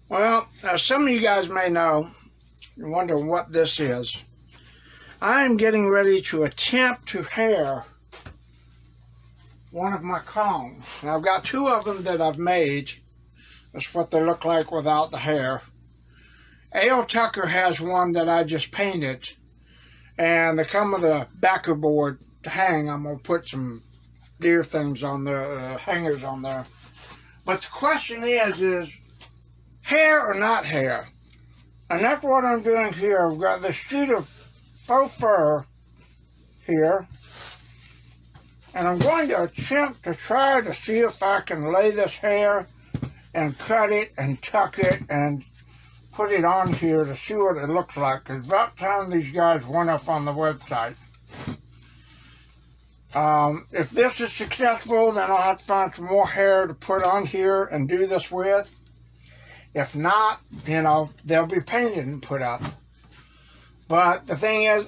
Well, as some of you guys may know, you're wondering what this is. I am getting ready to attempt to hair one of my clones. Now, I've got two of them that I've made. That's what they look like without the hair. A.L. Tucker has one that I just painted, and they come with a backer board to hang. I'm going to put some deer things on there, hangers on there. But the question is hair or not hair? And that's what I'm doing here. I've got this sheet of faux fur here, and I'm going to attempt to try to see if I can lay this hair and cut it and tuck it and put it on here to see what it looks like. Because about time these guys went up on the website. If this is successful, then I'll have to find some more hair to put on here and do this with. If not, they'll be painted and put up. But the thing is,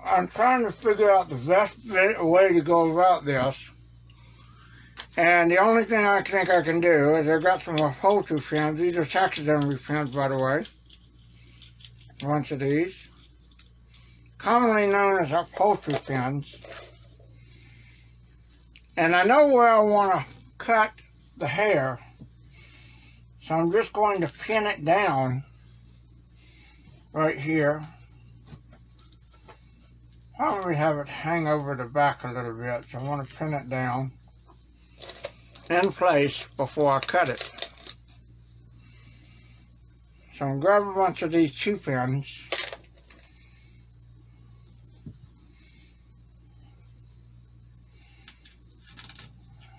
I'm trying to figure out the best way to go about this. And the only thing I think I can do is I've got some upholstery fins. These are taxidermy fins, by the way. A bunch of these. Commonly known as upholstery fins. And I know where I want to cut the hair. So I'm just going to pin it down right here. Probably have it hang over the back a little bit. So I want to pin it down in place before I cut it. So I'm going to grab a bunch of these 2 pins.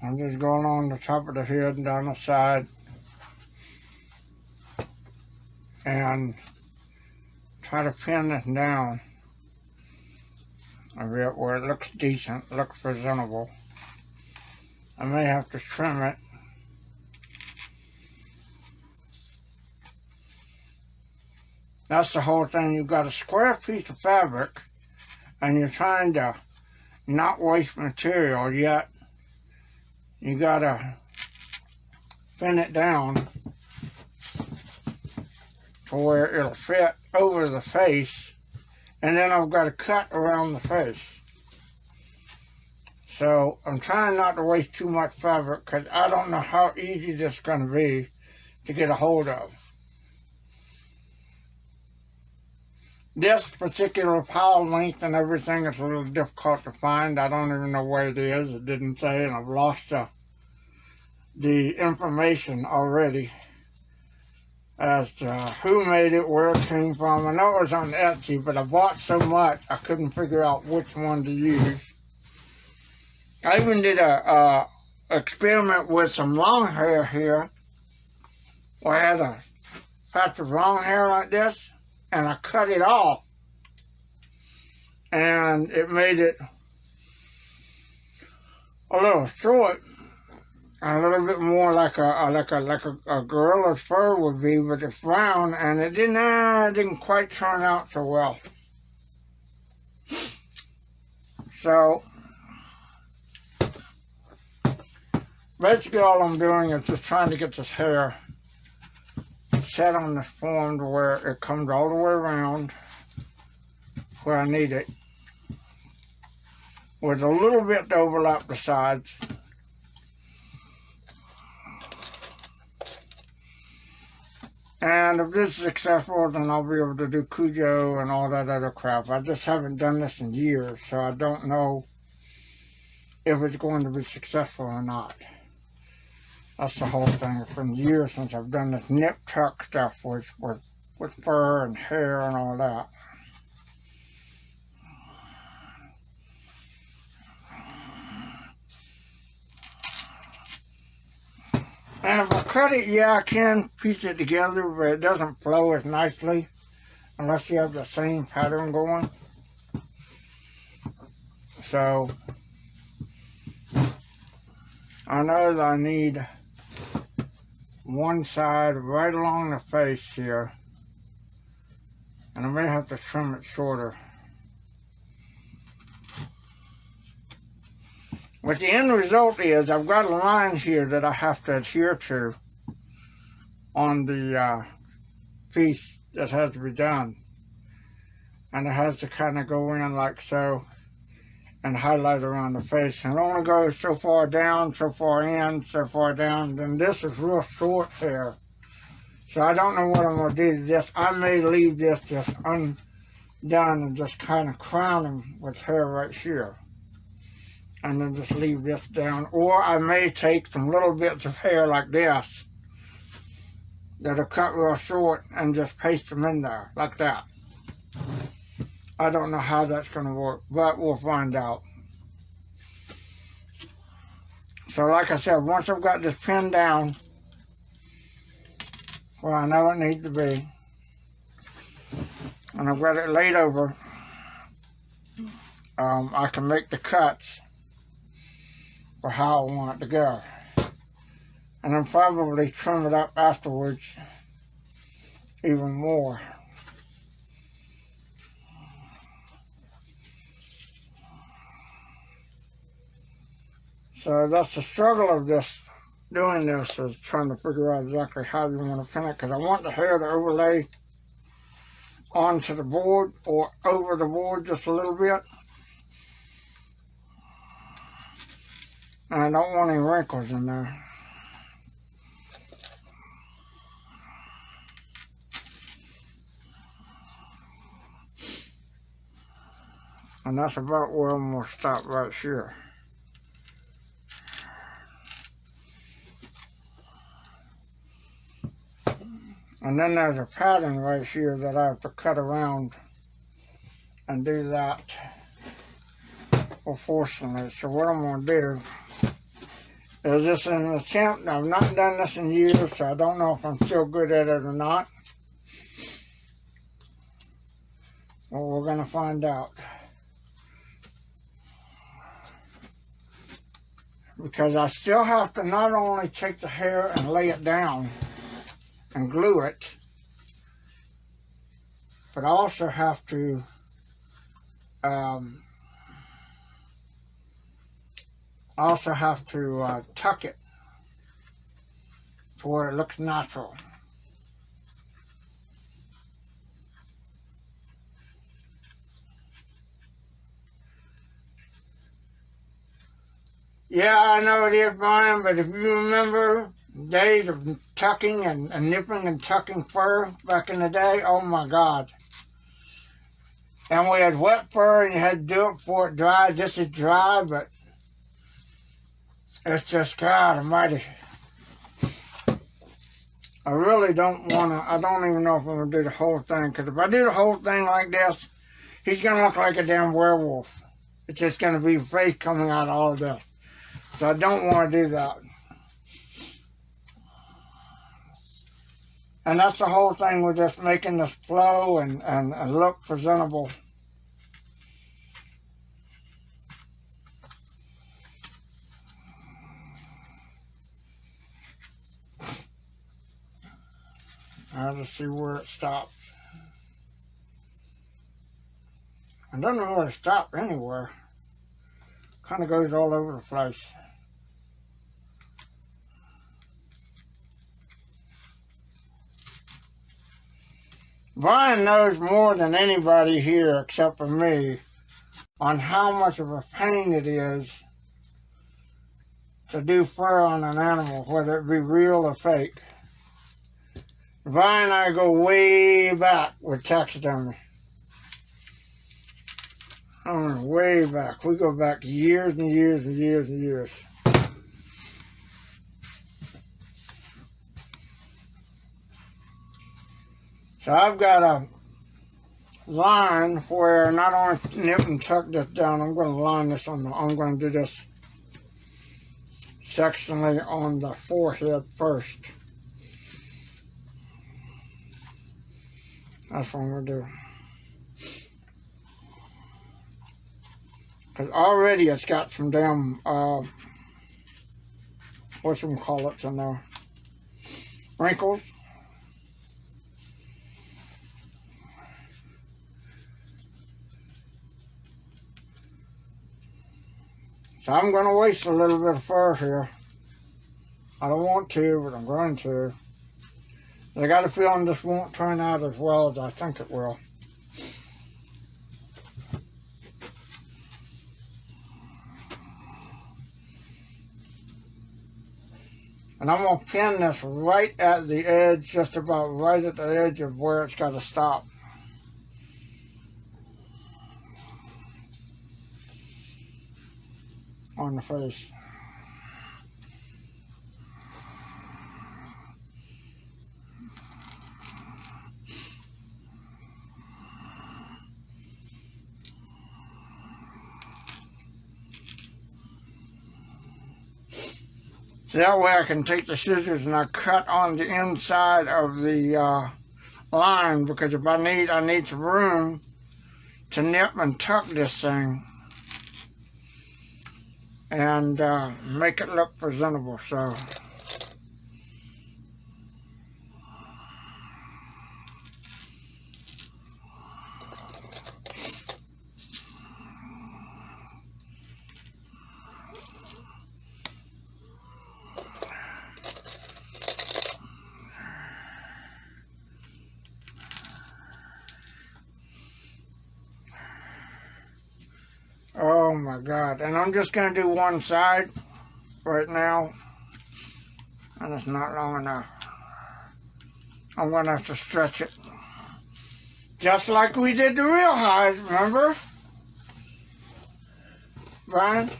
I'm just going on the top of the head and down the side and try to pin this down a bit where it looks decent, looks presentable. I may have to trim it. That's the whole thing. You've got a square piece of fabric and you're trying to not waste material, yet you gotta pin it down to where it'll fit over the face, and then I've got to cut around the face. So I'm trying not to waste too much fabric because I don't know how easy this is going to be to get a hold of. This particular pile length and everything is a little difficult to find. I don't even know where it is. It didn't say, and I've lost the information already as to who made it, where it came from. I know it was on Etsy, but I bought so much I couldn't figure out which one to use. I even did a experiment with some long hair here, where I had a patch of long hair like this, and I cut it off, and it made it a little short, a little bit more like a gorilla's fur would be, but it's brown, and it didn't quite turn out so well. So basically all I'm doing is just trying to get this hair set on this form to where it comes all the way around where I need it, with a little bit to overlap the sides. And if this is successful, then I'll be able to do Cujo and all that other crap. I just haven't done this in years, so I don't know if it's going to be successful or not. That's the whole thing. It's been years since I've done this nip tuck stuff with fur and hair and all that. And if I cut it, yeah, I can piece it together, but it doesn't flow as nicely unless you have the same pattern going. So I know that I need one side right along the face here, and I may have to trim it shorter. But the end result is I've got a line here that I have to adhere to, on the piece that has to be done. And it has to kind of go in like so and highlight around the face. And it only goes so far down, so far in, so far down. Then this is real short hair. So I don't know what I'm going to do to this. I may leave this just undone and just kind of crown him with hair right here. And then just leave this down. Or I may take some little bits of hair like this that are cut real short and just paste them in there like that. I don't know how that's going to work, but we'll find out. So like I said, once I've got this pinned down where I know it needs to be, and I've got it laid over, I can make the cuts for how I want it to go. And then probably trim it up afterwards even more. So that's the struggle of this, doing this, is trying to figure out exactly how you want to pin it, because I want the hair to overlay onto the board or over the board just a little bit. And I don't want any wrinkles in there. And that's about where I'm going to stop right here. And then there's a pattern right here that I have to cut around and do that proportionally. So what I'm going to do is, this is an attempt. I've not done this in years, so I don't know if I'm still good at it or not. Well, we're going to find out. Because I still have to not only take the hair and lay it down and glue it, but I also have to tuck it to where it looks natural. Yeah, I know it is, Brian, but if you remember days of tucking and nipping and tucking fur back in the day, oh my God. And we had wet fur and you had to do it before it dried. This is dry, but it's just, God almighty. I really don't want to, I don't even know if I'm going to do the whole thing, because if I do the whole thing like this, he's going to look like a damn werewolf. It's just going to be face coming out of all of this. So I don't want to do that. And that's the whole thing with just making this flow and look presentable. Now let's see where it stops. I don't know where to stop anywhere. Kind of goes all over the place. Brian knows more than anybody here except for me on how much of a pain it is to do fur on an animal, whether it be real or fake. Brian and I go way back with taxidermy. I mean, way back. We go back years and years and years and years. So I've got a line where not only nip and tuck this down, I'm going to line this on I'm going to do this sectionally on the forehead first. That's what I'm going to do. Because already it's got some damn, whatchamacallits in there, wrinkles. So I'm going to waste a little bit of fur here. I don't want to, but I'm going to. I got a feeling this won't turn out as well as I think it will. And I'm going to pin this right at the edge, just about right at the edge of where it's got to stop. On the face. So that way I can take the scissors and I cut on the inside of the line, because if I need some room to nip and tuck this thing and make it look presentable. So oh my God. And I'm just going to do one side right now. And it's not long enough. I'm going to have to stretch it. Just like we did the real hides, remember? Brian?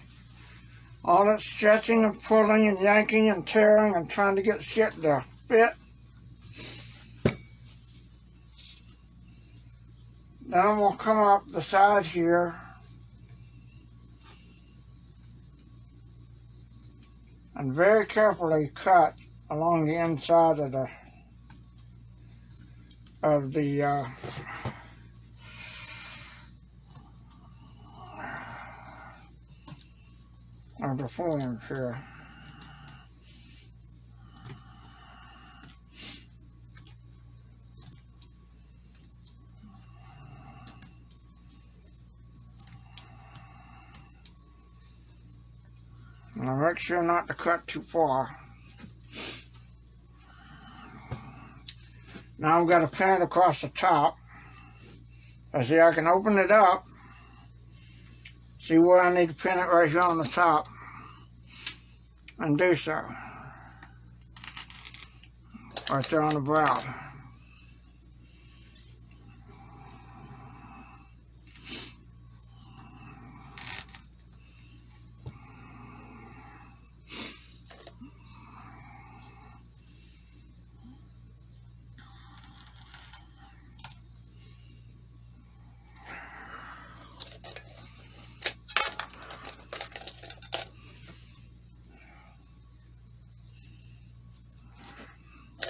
All that stretching and pulling and yanking and tearing and trying to get shit to fit. Then I'm going to come up the side here and very carefully cut along the inside of the forms here. Now make sure not to cut too far. Now I've got to pin it across the top. See, I can open it up. See where I need to pin it right here on the top. And do so. Right there on the brow.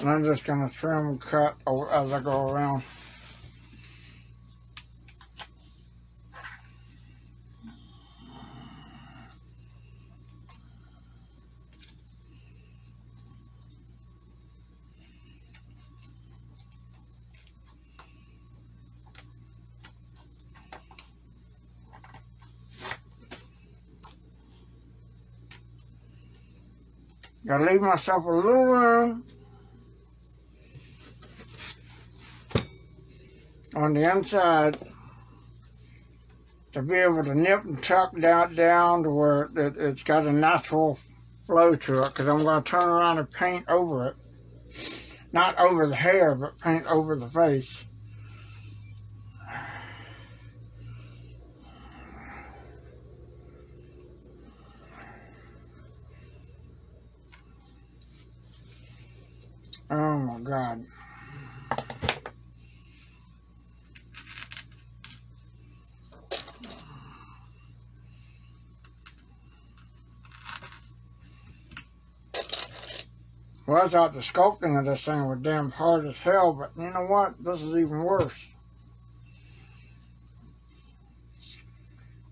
And I'm just going to trim and cut as I go around. Gotta leave myself a little room on the inside to be able to nip and tuck down to where it's got a natural flow to it, because I'm going to turn around and paint over it. Not over the hair, but paint over the face. Oh my God. Well, I thought the sculpting of this thing was damn hard as hell, but you know what? This is even worse.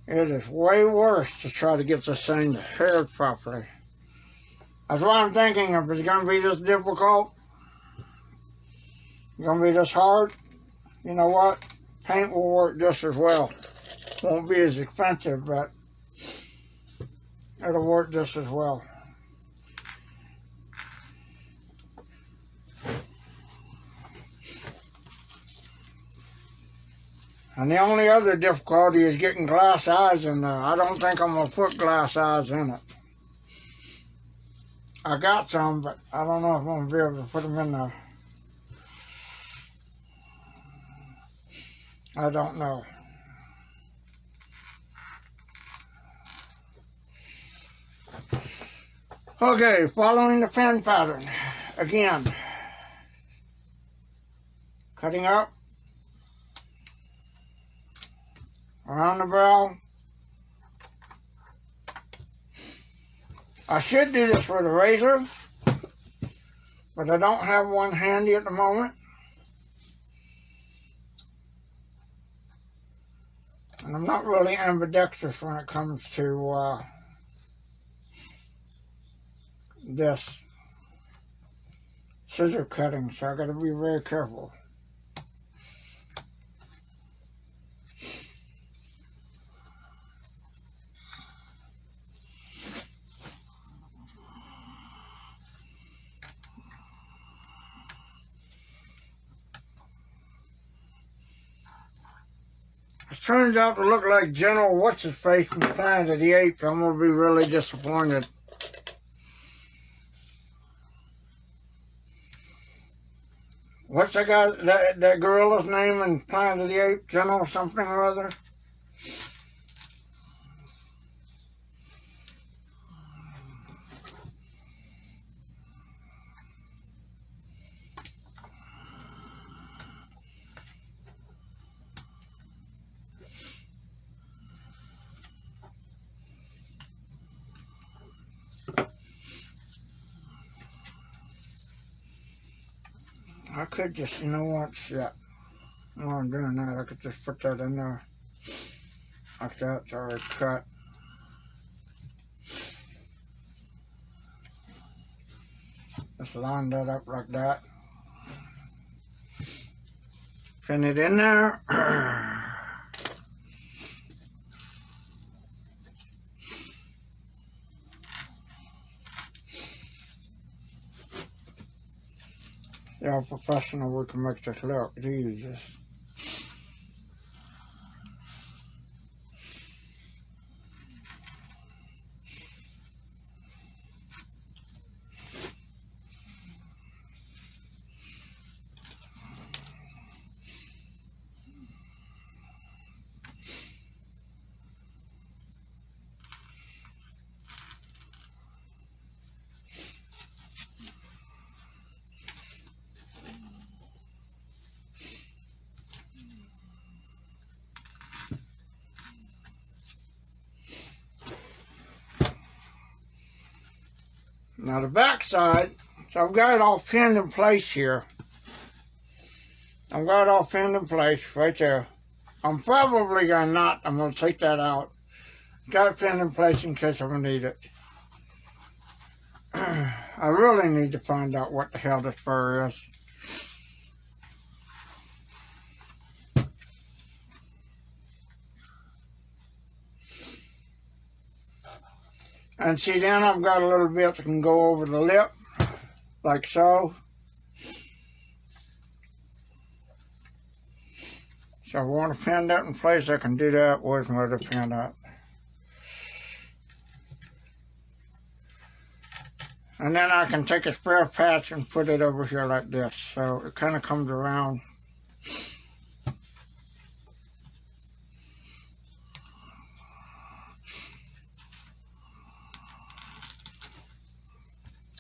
It is way worse to try to get this thing haired properly. That's why I'm thinking, if it's going to be this difficult, going to be this hard, you know what? Paint will work just as well. Won't be as expensive, but it'll work just as well. And the only other difficulty is getting glass eyes in there. I don't think I'm going to put glass eyes in it. I got some, but I don't know if I'm going to be able to put them in there. I don't know. Okay, following the pen pattern. Again, cutting up around the brow. I should do this with a razor, but I don't have one handy at the moment. And I'm not really ambidextrous when it comes to this scissor cutting, so I got to be very careful. It turns out to look like General What's-His-Face from Planet of the Apes. I'm going to be really disappointed. What's that guy, that gorilla's name in Planet of the Apes? General something or other? I could just, you know what, shit. While I'm doing that, I could just put that in there. Like that, it's already cut. Just line that up like that. Pin it in there. See how professional we can make this look. Jesus. Now the back side, so I've got it all pinned in place here. I've got it all pinned in place right there. I'm probably going to take that out. Got it pinned in place in case I'm going to need it. I really need to find out what the hell this fur is. And see, then I've got a little bit that can go over the lip, like so. So if I want to pin that in place, I can do that. Where's my other pin at? And then I can take a spare patch and put it over here like this. So it kind of comes around.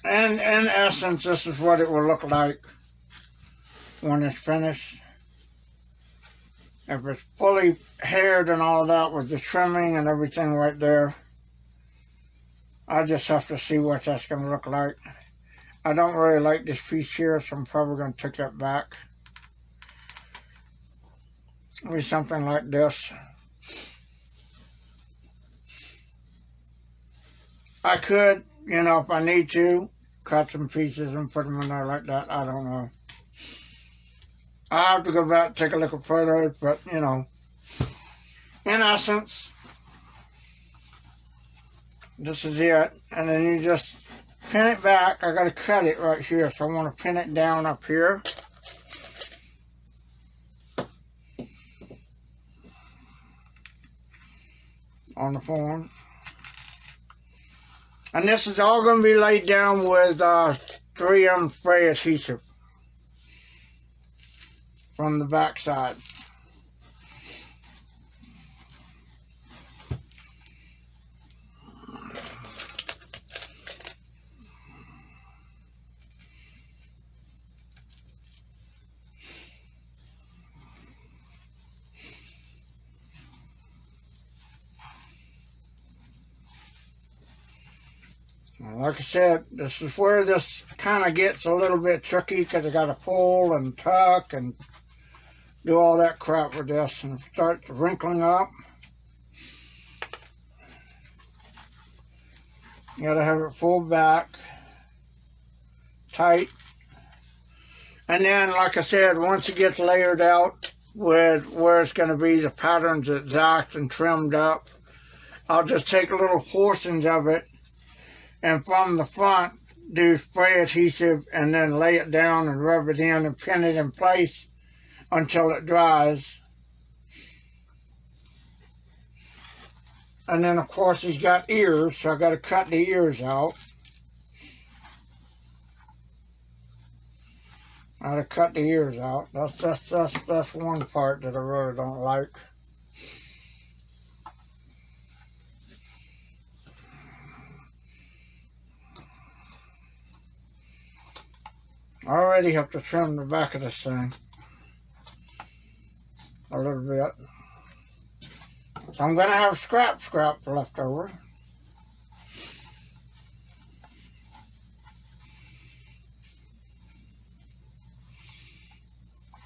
And in essence, this is what it will look like when it's finished. If it's fully haired and all that with the trimming and everything right there, I just have to see what that's going to look like. I don't really like this piece here, so I'm probably going to take that back. Maybe something like this. I could, you know, if I need to, cut some pieces and put them in there like that. I don't know. I'll have to go back and take a look at photos, but, you know, in essence, this is it. And then you just pin it back. I got to cut it right here, so I want to pin it down up here. on the form. And this is all going to be laid down with 3M spray adhesive from the back side. Like I said, this is where this kind of gets a little bit tricky because I got to pull and tuck and do all that crap with this, and it starts wrinkling up. You got to have it pulled back, tight. And then, like I said, once it gets layered out with where it's going to be the patterns exact and trimmed up, I'll just take little portions of it and from the front do spray adhesive and then lay it down and rub it in and pin it in place until it dries. And then of course he's got ears, so I got to cut the ears out. I got to cut the ears out. That's one part that I really don't like. I already have to trim the back of this thing a little bit. So I'm going to have scrap left over.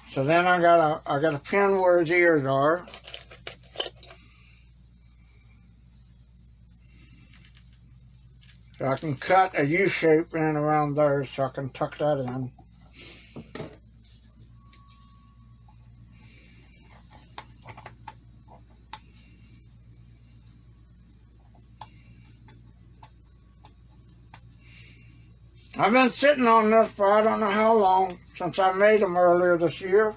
So then I gotta pin where his ears are. So I can cut a U shape in around there so I can tuck that in. I've been sitting on this for I don't know how long, since I made them earlier this year.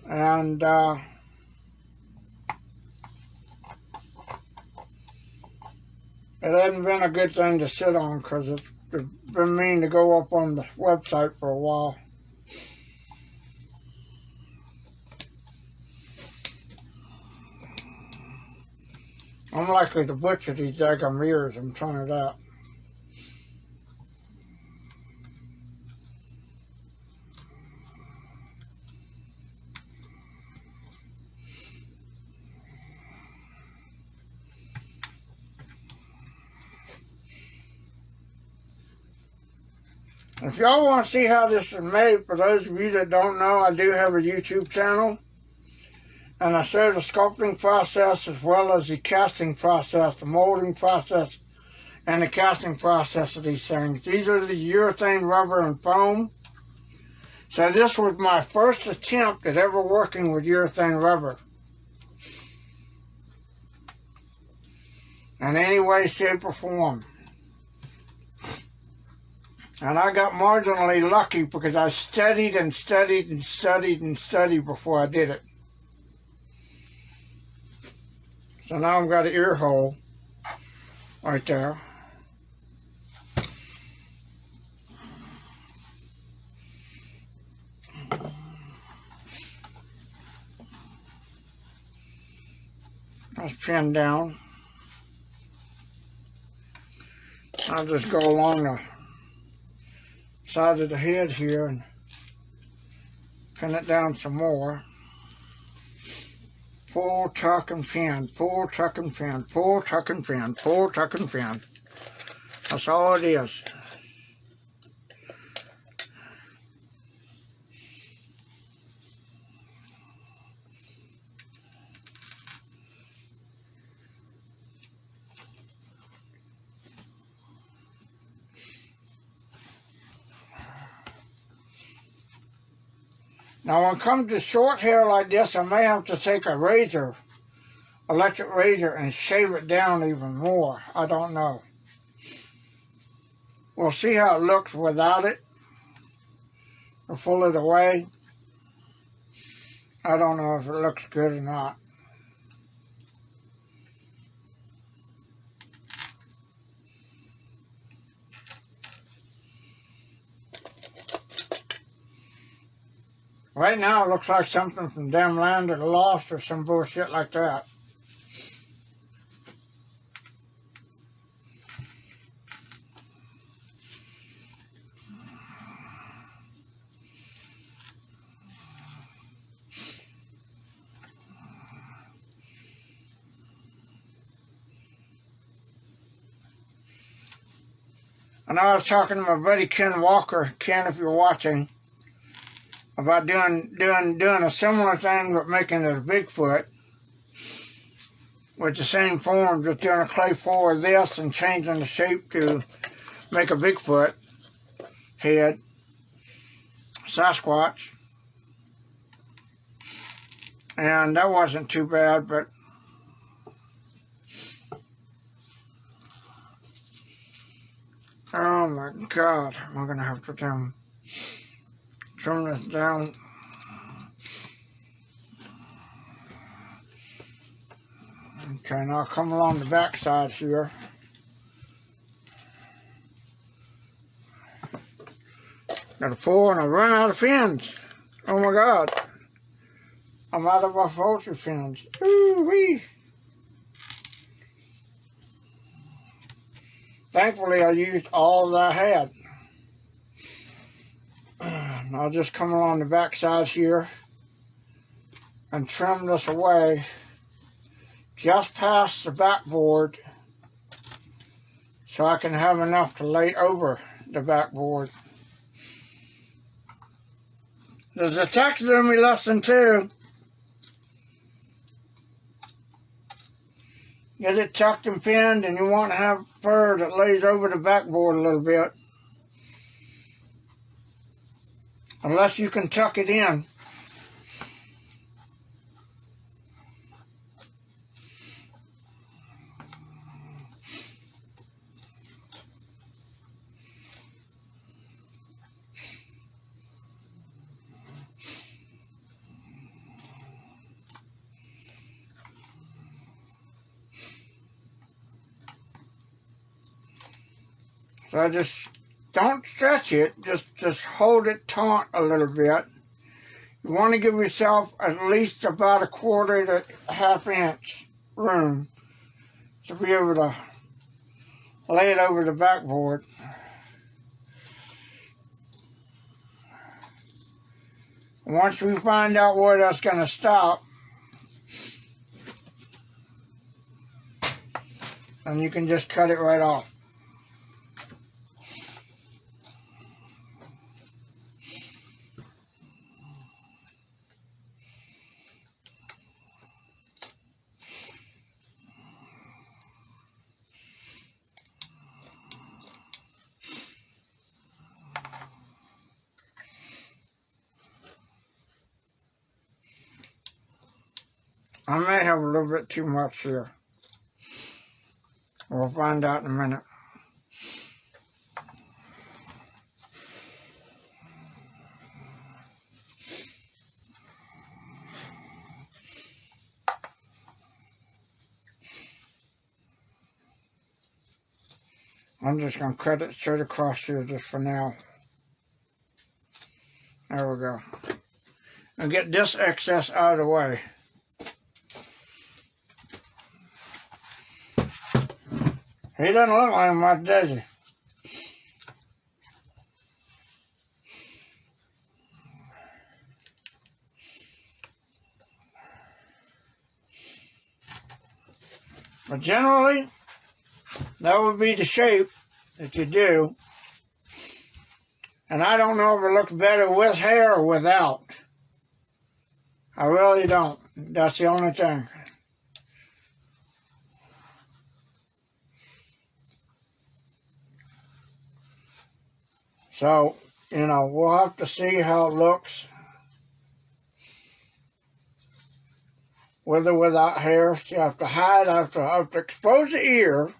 And it hasn't been a good thing to sit on because it's been mean to go up on the website for a while. I'm likely to butcher these daggum ears, I'm telling you that. If y'all want to see how this is made, for those of you that don't know, I do have a YouTube channel. And I show the sculpting process as well as the casting process, the molding process, and the casting process of these things. These are the urethane, rubber, and foam. So this was my first attempt at ever working with urethane rubber. In any way, shape, or form. And I got marginally lucky because I studied and studied and studied and studied before I did it. So now I've got an ear hole right there. That's pinned down. I'll just go along the side of the head here and pin it down some more. Pull, tuck, and pin. Pull, tuck, and pin. Pull, tuck, and pin. Pull, tuck, and pin. That's all it is. Now when it comes to short hair like this, I may have to take a razor, electric razor, and shave it down even more. I don't know. We'll see how it looks without it. Or pull it away. I don't know if it looks good or not. Right now it looks like something from Damn Land of the Lost or some bullshit like that. And I was talking to my buddy Ken Walker, Ken, if you're watching, about doing a similar thing but making it a Bigfoot with the same form, just doing a clay for this and changing the shape to make a Bigfoot head, Sasquatch. And that wasn't too bad, but oh my God, I'm gonna have to trim this down. Okay, now I'll come along the back side here. Got a pull and I run out of fins. Oh my God. I'm out of my poultry fins. Ooh-wee. Thankfully, I used all that I had. And I'll just come along the back sides here and trim this away just past the backboard so I can have enough to lay over the backboard. There's a taxidermy lesson too. Get it tucked and pinned, and you want to have fur that lays over the backboard a little bit. Unless you can tuck it in. So I just don't stretch it, just hold it taut a little bit. You want to give yourself at least about 1/4 to 1/2 inch room to be able to lay it over the backboard. Once we find out where that's going to stop, then you can just cut it right off. I may have a little bit too much here. We'll find out in a minute. I'm just going to cut it straight across here just for now. There we go. And get this excess out of the way. He doesn't look like much, does he? But generally, that would be the shape that you do. And I don't know if it looks better with hair or without. I really don't. That's the only thing. So, you know, we'll have to see how it looks with or without hair. So you have to hide, I have to expose the ear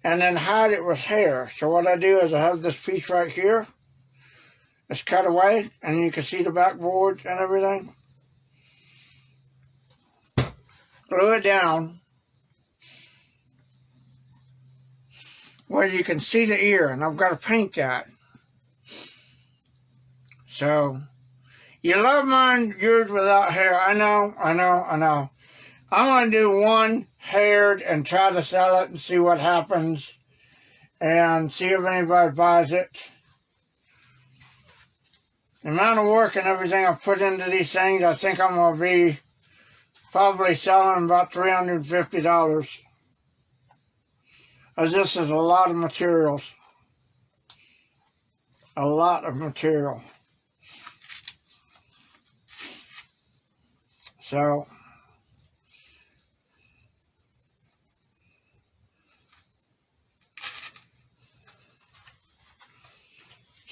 and then hide it with hair. So what I do is I have this piece right here. It's cut away and you can see the backboard and everything. Glue it down where you can see the ear, and I've got to paint that. So You love mine yours without hair. I know. I'm going to do one haired and try to sell it and see what happens. And see if anybody buys it. The amount of work and everything I put into these things, I think I'm going to be probably selling about $350. As this is a lot of materials. A lot of material. So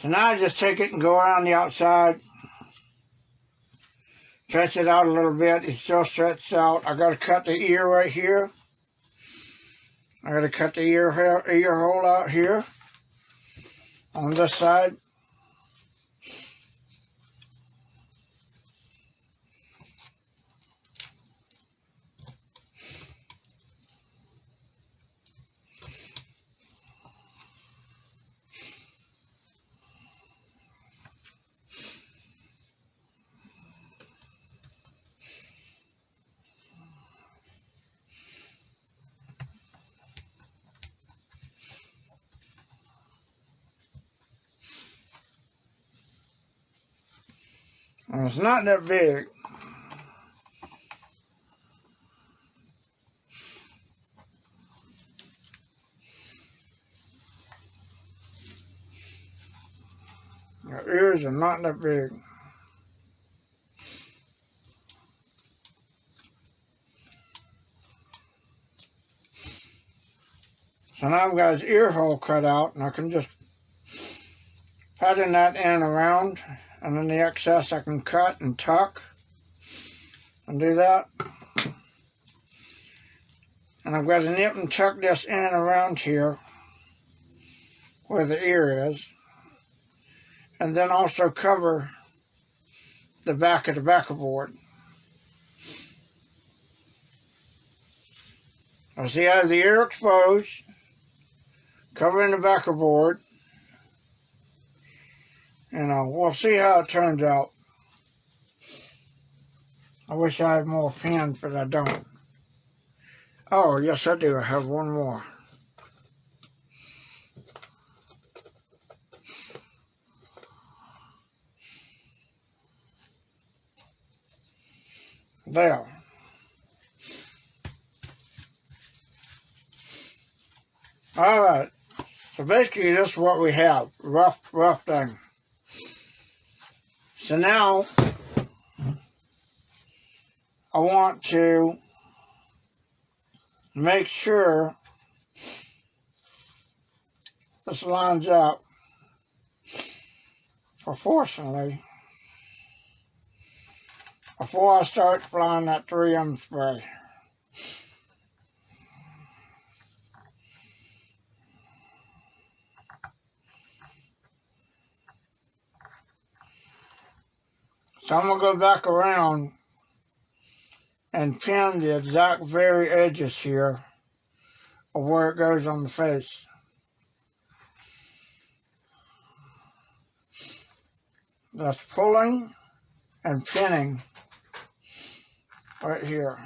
now I just take it and go around the outside. Stretch it out a little bit. It's still stretched out. I got to cut the ear right here. I got to cut the ear hole out here on this side. And it's not that big. The ears are not that big. So now I've got his ear hole cut out, and I can just pattern that in around, and then the excess I can cut and tuck and do that. And I've got to nip and tuck this in and around here where the ear is, and then also cover the back of the backer board. I see I have the ear exposed, covering the backer board. We'll see how it turns out. I wish I had more pins, but I don't. Oh, yes I do. I have one more. There. All right. So basically this is what we have. Rough thing. So now I want to make sure this lines up proportionally before I start applying that 3M spray. So I'm going to go back around and pin the exact very edges here of where it goes on the face. That's pulling and pinning right here.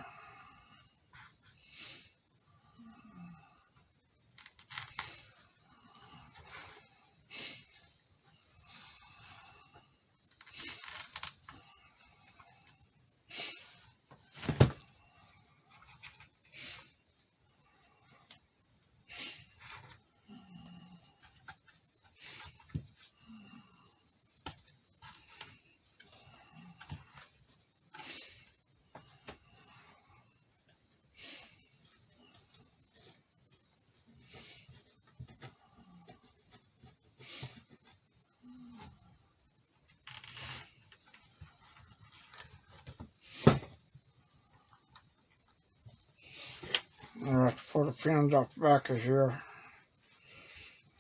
I'll have to pull the pins off the back of here.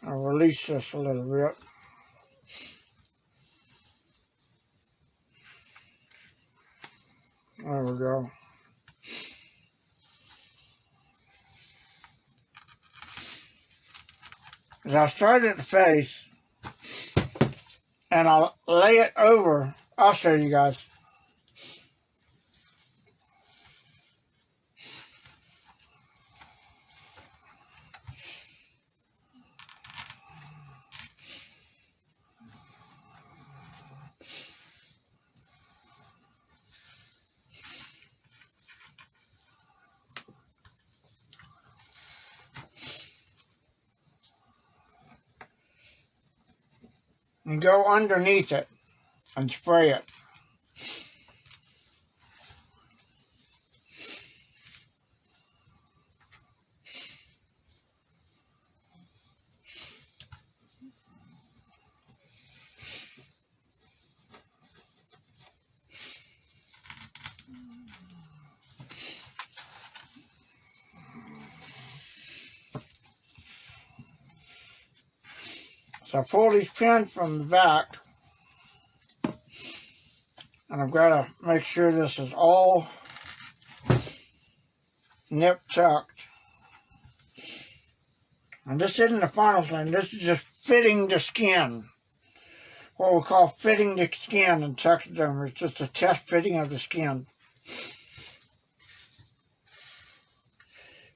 I'll release this a little bit. There we go. As I start at the face, and I'll lay it over I'll show you guys. And go underneath it and spray it. So I pull these pins from the back, and I've got to make sure this is all nip tucked. And this isn't the final thing, this is just fitting the skin. What we call fitting the skin in taxidermy. It's just a test fitting of the skin.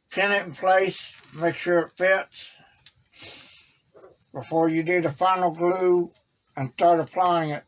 Pin it in place, make sure it fits before you do the final glue and start applying it.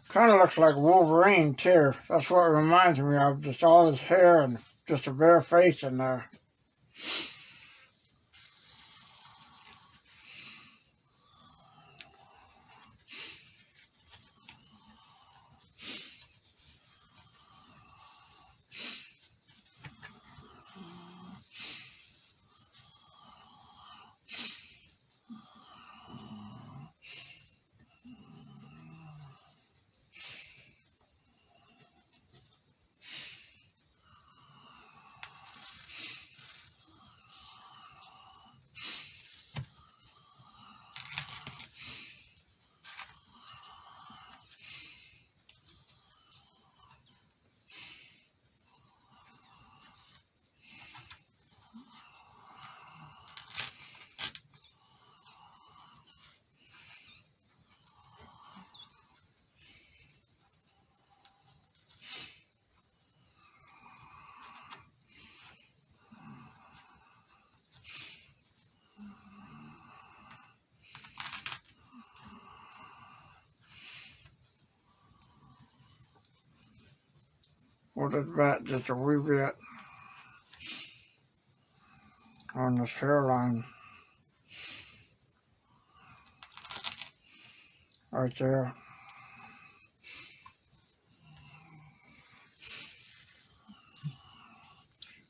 Kind of looks like Wolverine too. That's what it reminds me of. Just all his hair and just a bare face in there. What is that? Just a wee bit on this hairline. Right there.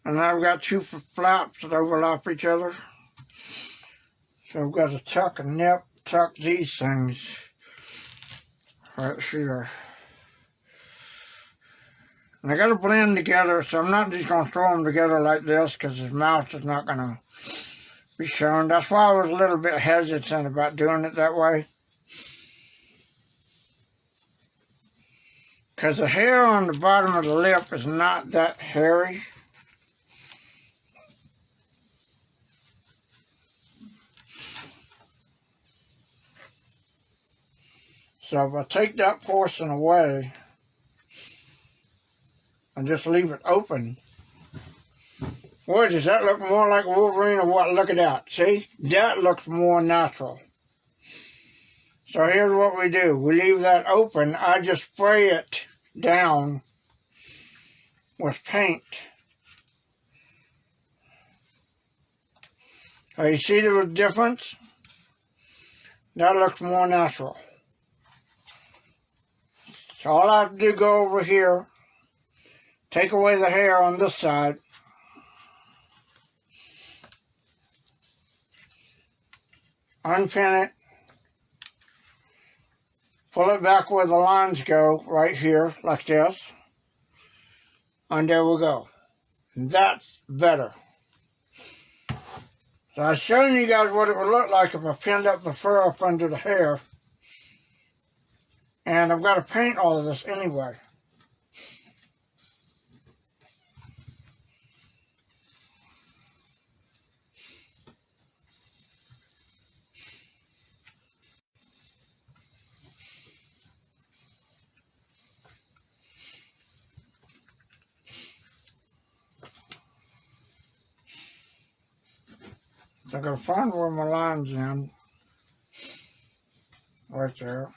And now I've got two flaps that overlap each other. So I've got to tuck and nip, tuck these things right here. And I got to blend together, so I'm not just going to throw them together like this because his mouth is not going to be shown. That's why I was a little bit hesitant about doing it that way. Because the hair on the bottom of the lip is not that hairy. So if I take that portion away and just leave it open, boy, does that look more like Wolverine or what? Look at that. See? That looks more natural. So here's what we do. We leave that open. I just spray it down with paint. So you see the difference? That looks more natural. So all I have to do, go over here, take away the hair on this side, unpin it, pull it back where the lines go, right here, like this, and there we go. And that's better. So I was showing you guys what it would look like if I pinned up the fur up under the hair. And I've got to paint all of this anyway. So I gotta find where my line's in. Right there.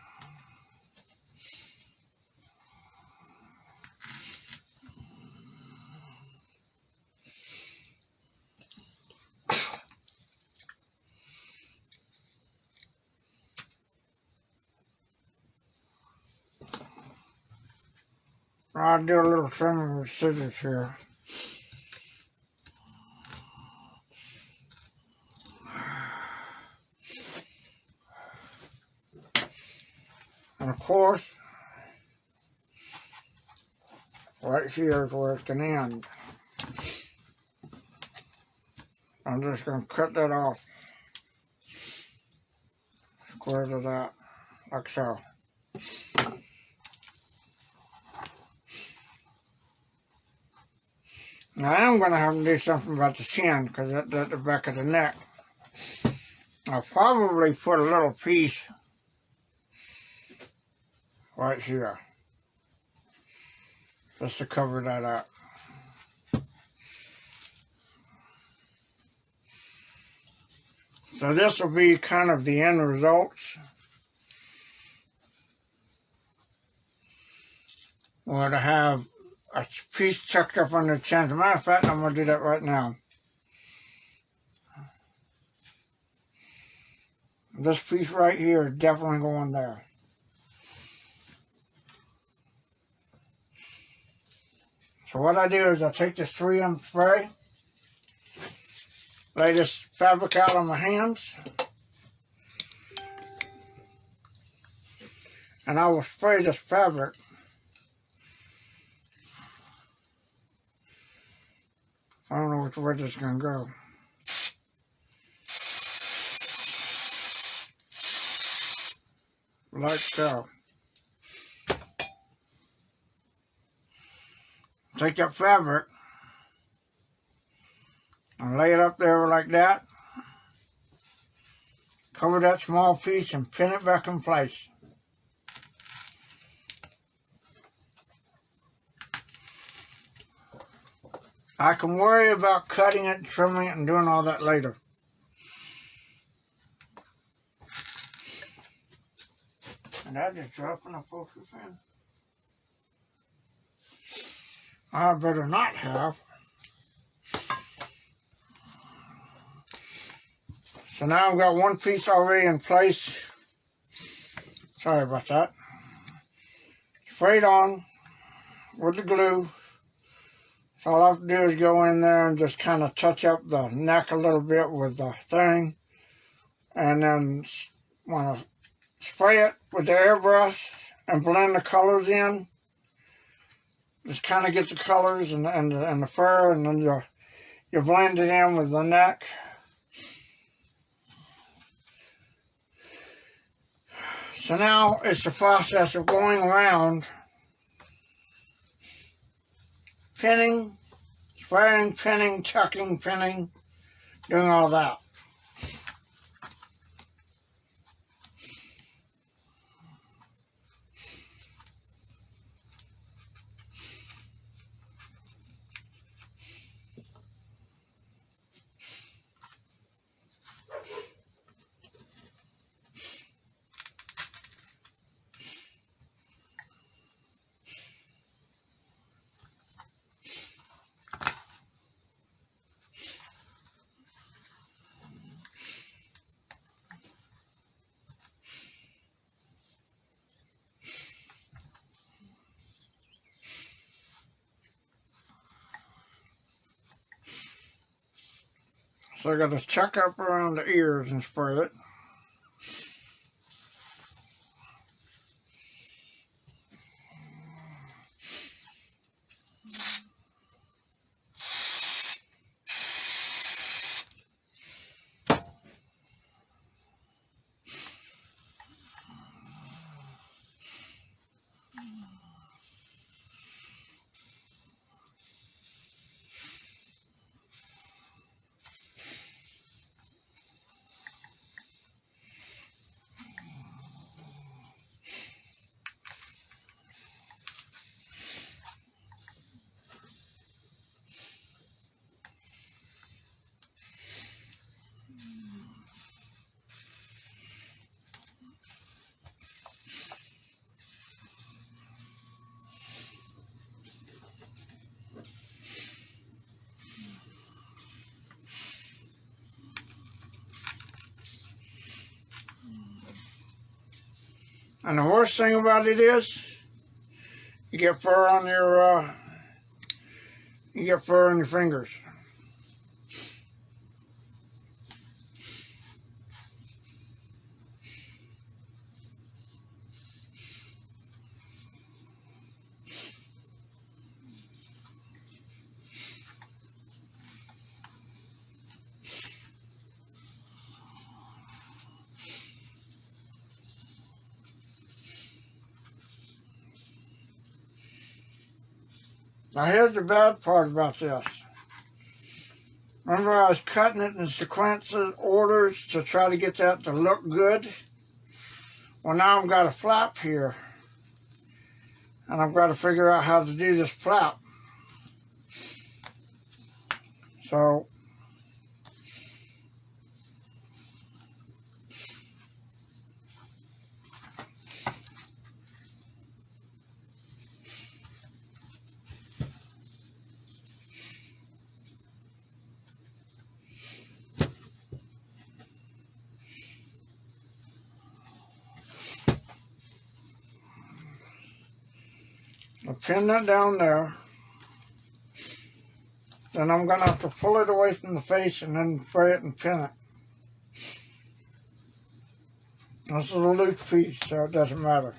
I'll do a little trimming with scissors here. And of course, right here is where it's going to end. I'm just going to cut that off. Square to that, like so. Now I am going to have to do something about the chin, because that's at the back of the neck. I'll probably put a little piece right here, just to cover that up. So this will be kind of the end results. We're going to have a piece tucked up on the chin. As a matter of fact, I'm going to do that right now. This piece right here is definitely going there. So what I do is I take this 3M spray, lay this fabric out on my hands, and I will spray this fabric I don't know which way this is going to go. Like so. Take that fabric and lay it up there like that. Cover that small piece and pin it back in place. I can worry about cutting it, trimming it, and doing all that later. And I just dropping a focus in. I better not have. So now I've got one piece already in place. Sorry about that. Sprayed on with the glue. So all I have to do is go in there and just kind of touch up the neck a little bit with the thing. And then want to spray it with the airbrush and blend the colors in. Just kind of get the colors and the fur, and then you blend it in with the neck. So now it's the process of going around, pinning, spraying, pinning, tucking, pinning, doing all that. So I got to chuck up around the ears and spray it. And the worst thing about it is, you get fur on your fingers. Now here's the bad part about this. Remember I was cutting it in sequences, orders to try to get that to look good? Well, now I've got a flap here. And I've got to figure out how to do this flap. So, I'll pin that down there. Then I'm going to have to pull it away from the face and then spray it and pin it. This is a loose piece, so it doesn't matter.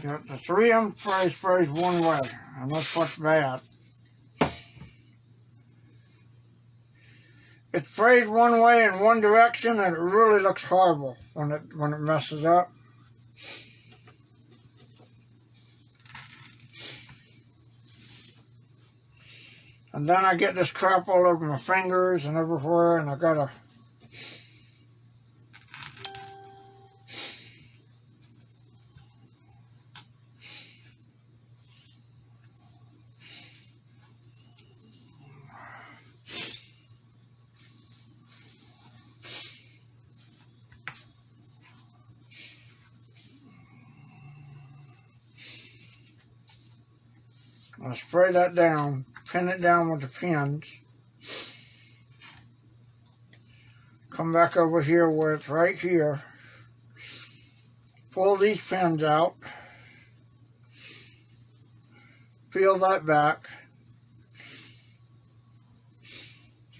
The 3M spray sprays one way, and that's what's bad. It sprays one way in one direction, and it really looks horrible when it messes up. And then I get this crap all over my fingers and everywhere, and I gotta I'll spray that down, pin it down with the pins. Come back over here where it's right here. Pull these pins out. Peel that back.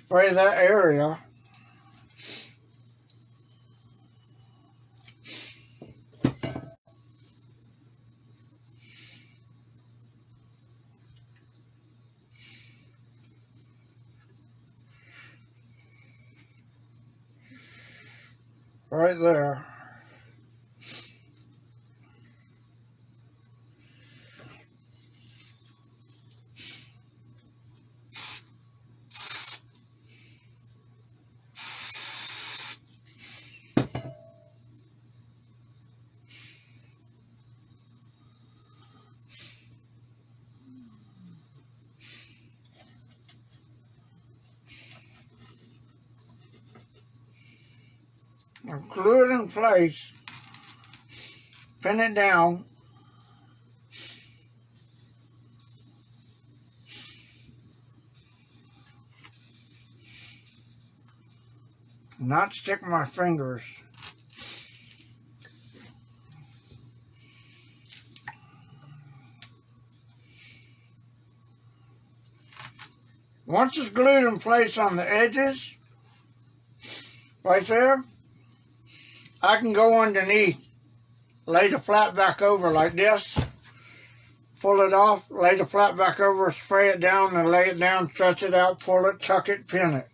Spray that area. Right there. Now glue it in place, pin it down, not stick my fingers. Once it's glued in place on the edges, right there, I can go underneath, lay the flat back over like this, pull it off, lay the flat back over, spray it down, and lay it down, stretch it out, pull it, tuck it, pin it.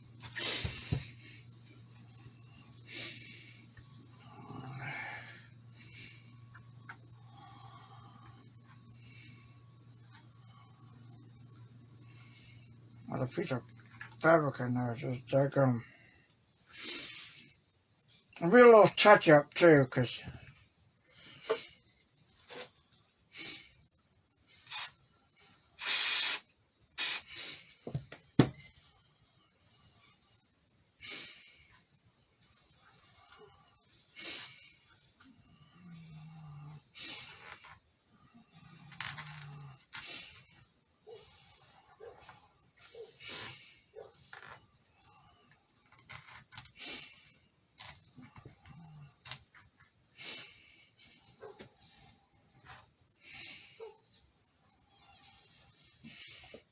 Got a piece of fabric in there, just like I'll be a little touch up too, because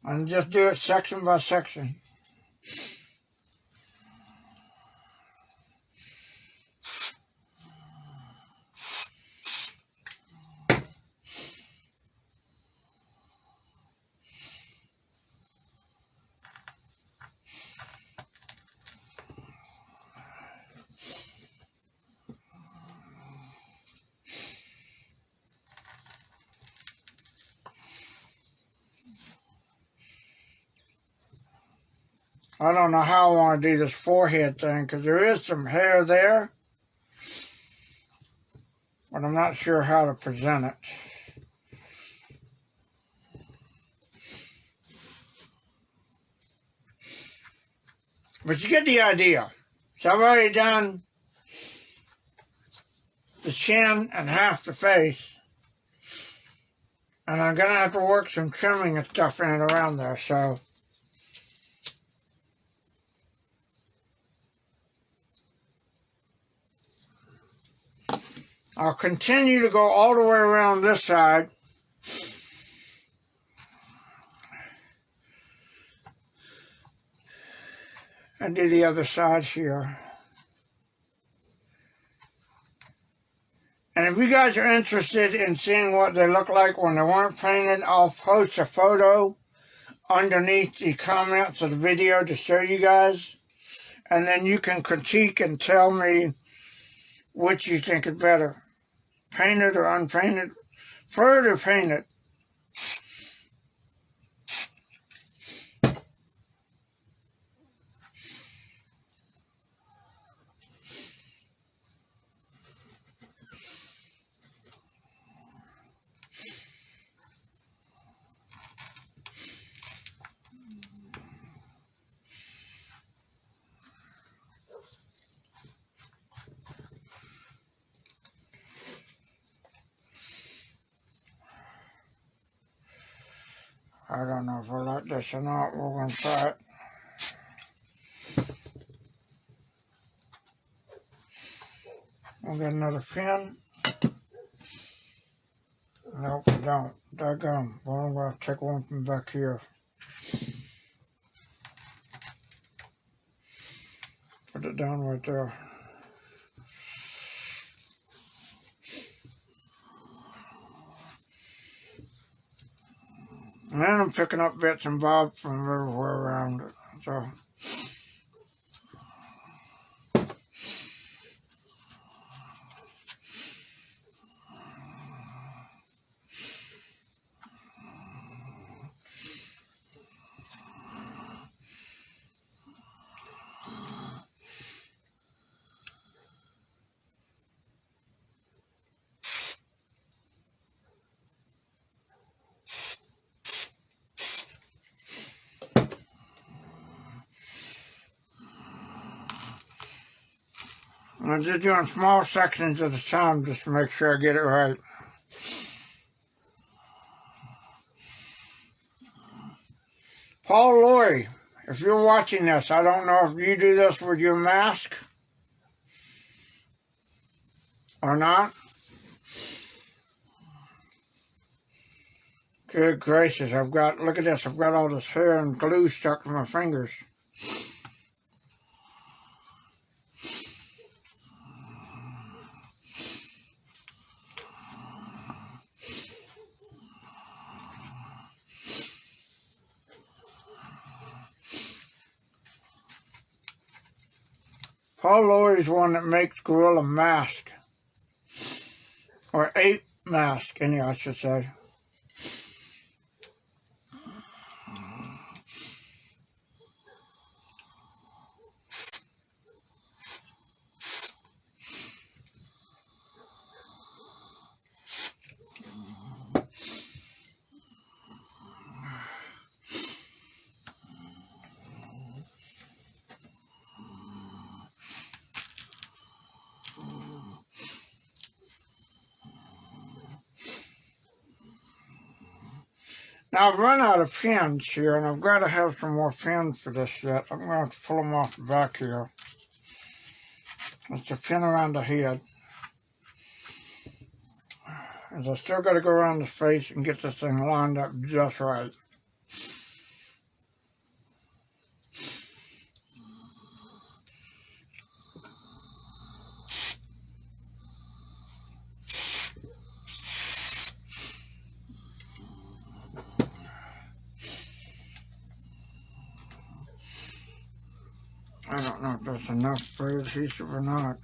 and just do it section by section. I don't know how I want to do this forehead thing, because there is some hair there, but I'm not sure how to present it. But you get the idea. So I've already done the chin and half the face, and I'm going to have to work some trimming and stuff in it around there, so I'll continue to go all the way around this side. And do the other side here. And if you guys are interested in seeing what they look like when they weren't painted, I'll post a photo underneath the comments of the video to show you guys. And then you can critique and tell me which you think is better, painted or unpainted. Further painted. I don't know if I like this or not. We're going to try it. I'll get another pin. Nope, I don't. Daggum. Well, I'm going to take one from back here. Put it down right there. And then I'm picking up bits and bobs from everywhere around it. So I'm just doing small sections at a time just to make sure I get it right. Paul Laurie, if you're watching this, I don't know if you do this with your mask Or not? Good gracious, look at this, I've got all this hair and glue stuck to my fingers. Paul Lurie's one that makes gorilla mask. Or ape mask, anyhow, I should say. Now I've run out of pins here, and I've got to have some more pins for this yet. I'm going to have to pull them off the back here. It's a pin around the head. As I still got to go around the face and get this thing lined up just right. I don't know if that's enough for adhesive or not.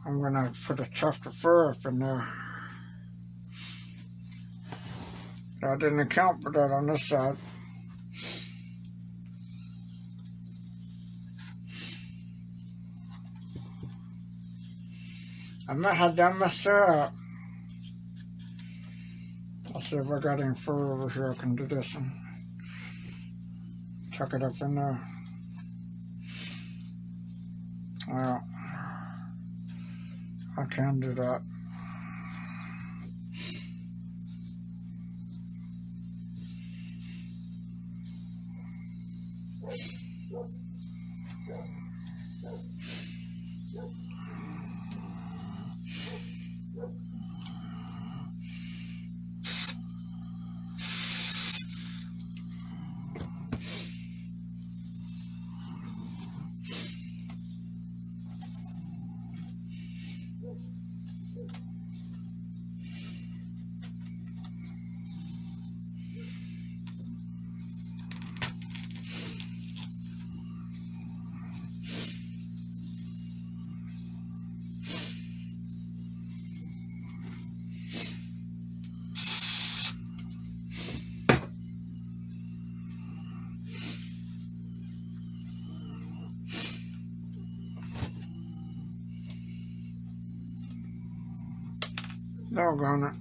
I'm going to put a tuft of fur up in there. I didn't account for that on this side. I might have done messed that up. I'll see if I got any fur over here. I can do this and tuck it up in there. Well, I can do that. Doggone it.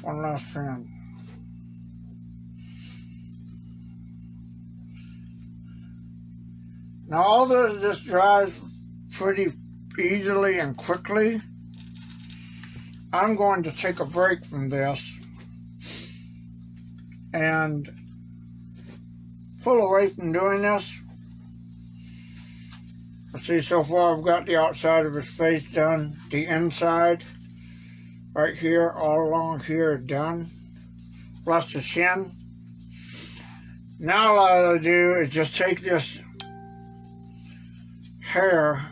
One last pin. Now although this dries pretty easily and quickly, I'm going to take a break from this and pull away from doing this. See, so far I've got the outside of his face done, the inside right here, all along here done, plus the chin. Now all I gotta do is just take this hair,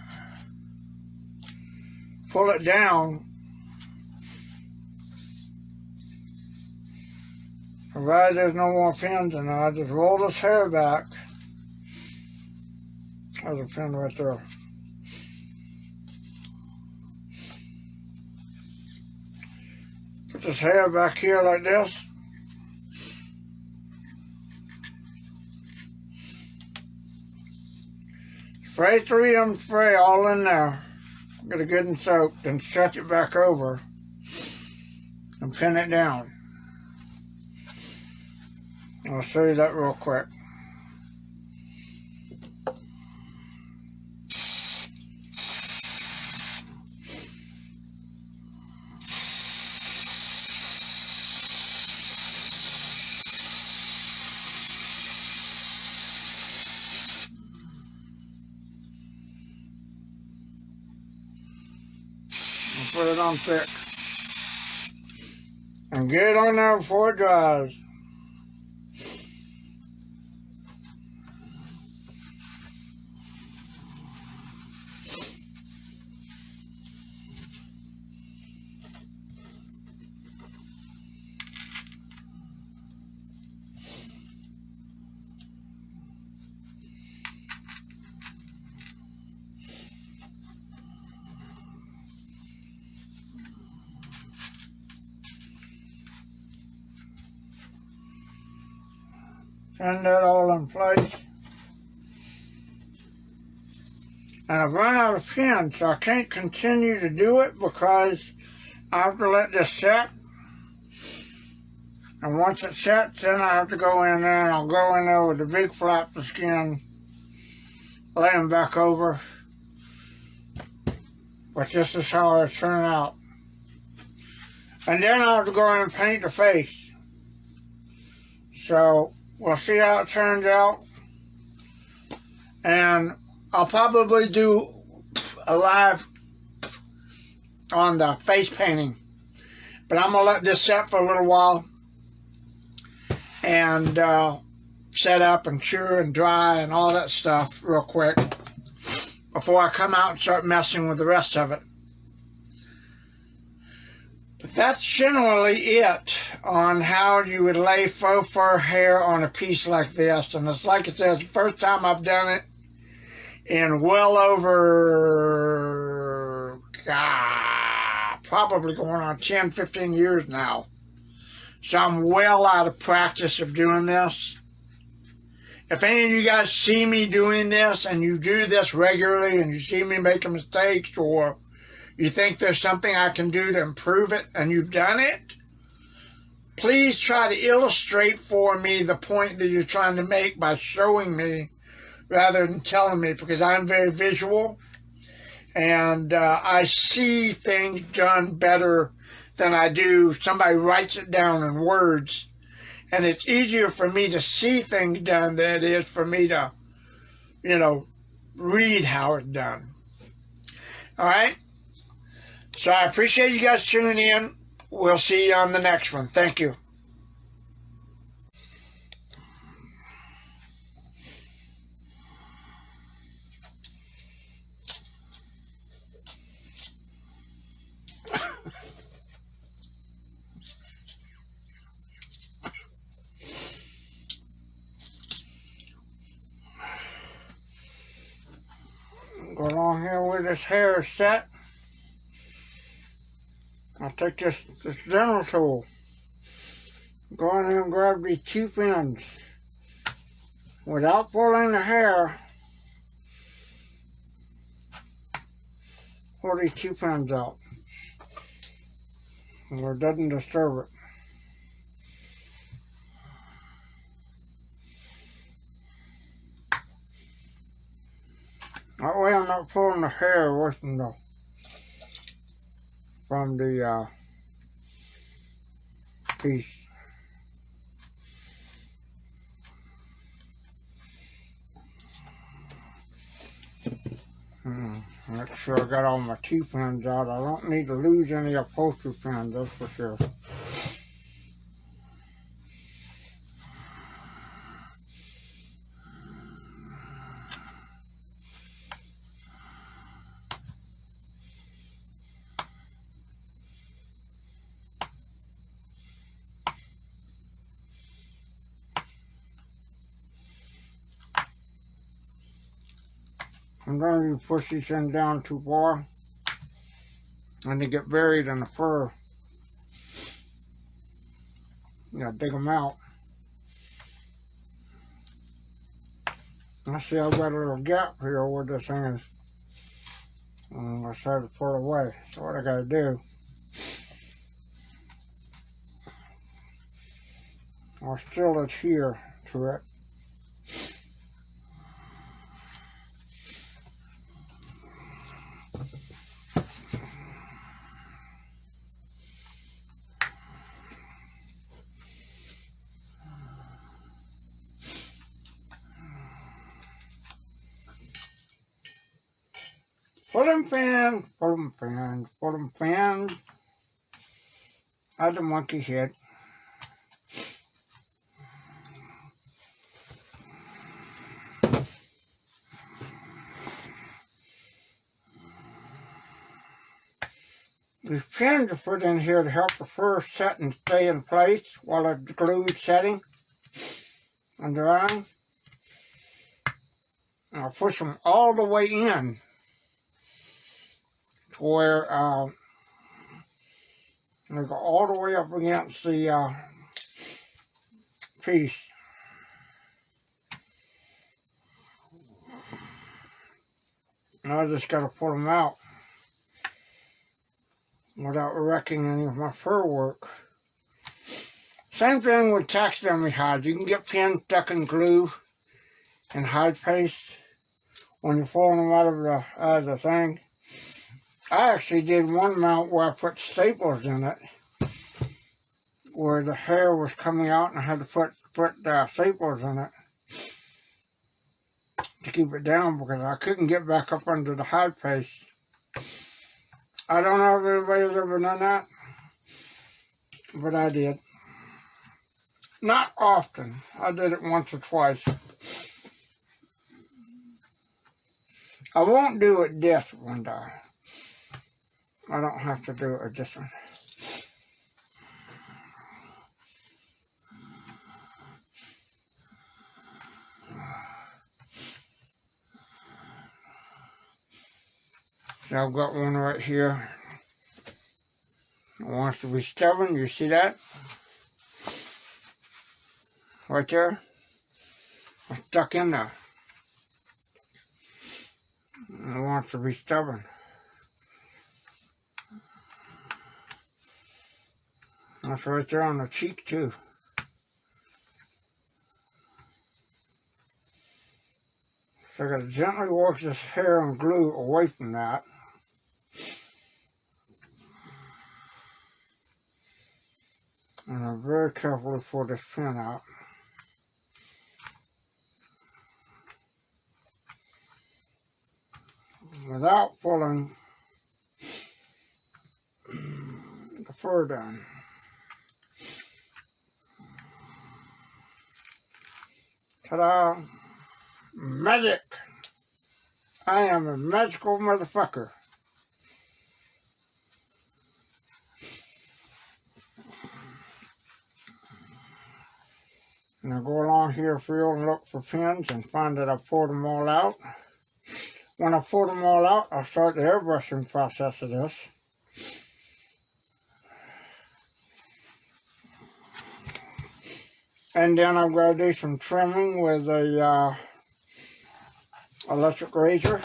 pull it down, provided there's no more pins in it. I just roll this hair back. There's a pin right there. Put this hair back here like this. Spray 3M spray all in there. Get it good and soaked, then stretch it back over and pin it down. I'll show you that real quick. Put it on thick and get it on there before it dries. Pin that all in place. And I've run out of pins, so I can't continue to do it because I have to let this set. And once it sets, then I have to go in there, and I'll go in there with the big flap of skin, lay them back over. But this is how it turned out. And then I have to go in and paint the face. So we'll see how it turns out, and I'll probably do a live on the face painting, but I'm going to let this set for a little while and set up and cure and dry and all that stuff real quick before I come out and start messing with the rest of it. But that's generally it on how you would lay faux fur hair on a piece like this. And it's like I said, it's the first time I've done it in well over, probably going on 10, 15 years now. So I'm well out of practice of doing this. If any of you guys see me doing this and you do this regularly and you see me making mistakes, or you think there's something I can do to improve it and you've done it, please try to illustrate for me the point that you're trying to make by showing me rather than telling me, because I'm very visual and I see things done better than I do. Somebody writes it down in words, and it's easier for me to see things done than it is for me to, read how it's done. All right? So I appreciate you guys tuning in. We'll see you on the next one. Thank you. Go along here where this hair is set. I'll take this dental tool, go in here and grab these 2 pins without pulling the hair. Pull these 2 pins out where it doesn't disturb it. That way I'm not pulling the hair away from the piece. Make sure I got all my 2 pins out. I don't need to lose any upholstery pins, that's for sure. And don't you push these things down too far, and they get buried in the fur. You gotta dig them out. I see I've got a little gap here where this thing is. I try to pull away. So what I gotta do, I'll still adhere to it. Pulling pin, pulling pin, pulling pin. Had the monkey head. These pins are put in here to help the fur set and stay in place while it's glued setting and drying. And I'll push them all the way in to where they go all the way up against the piece. Now I just got to pull them out without wrecking any of my fur work. Same thing with taxidermy hides. You can get pins stuck in glue and hide paste when you're pulling them out of the thing. I actually did one mount where I put staples in it, where the hair was coming out, and I had to put staples in it to keep it down because I couldn't get back up under the hide paste. I don't know if anybody's ever done that, but I did. Not often. I did it once or twice. I won't do it this one time. I don't have to do it with this one. So I've got one right here. It wants to be stubborn. You see that? Right there. It's stuck in there. It wants to be stubborn. That's right there on the cheek too. So I gotta gently work this hair and glue away from that. And I very carefully pull this pin out. Without pulling the fur down. Ta-da! Magic! I am a magical motherfucker. And I go along here, feel and look for pins and find that I pulled them all out. When I pull them all out, I'll start the airbrushing process of this. And then I'm going to do some trimming with a electric razor.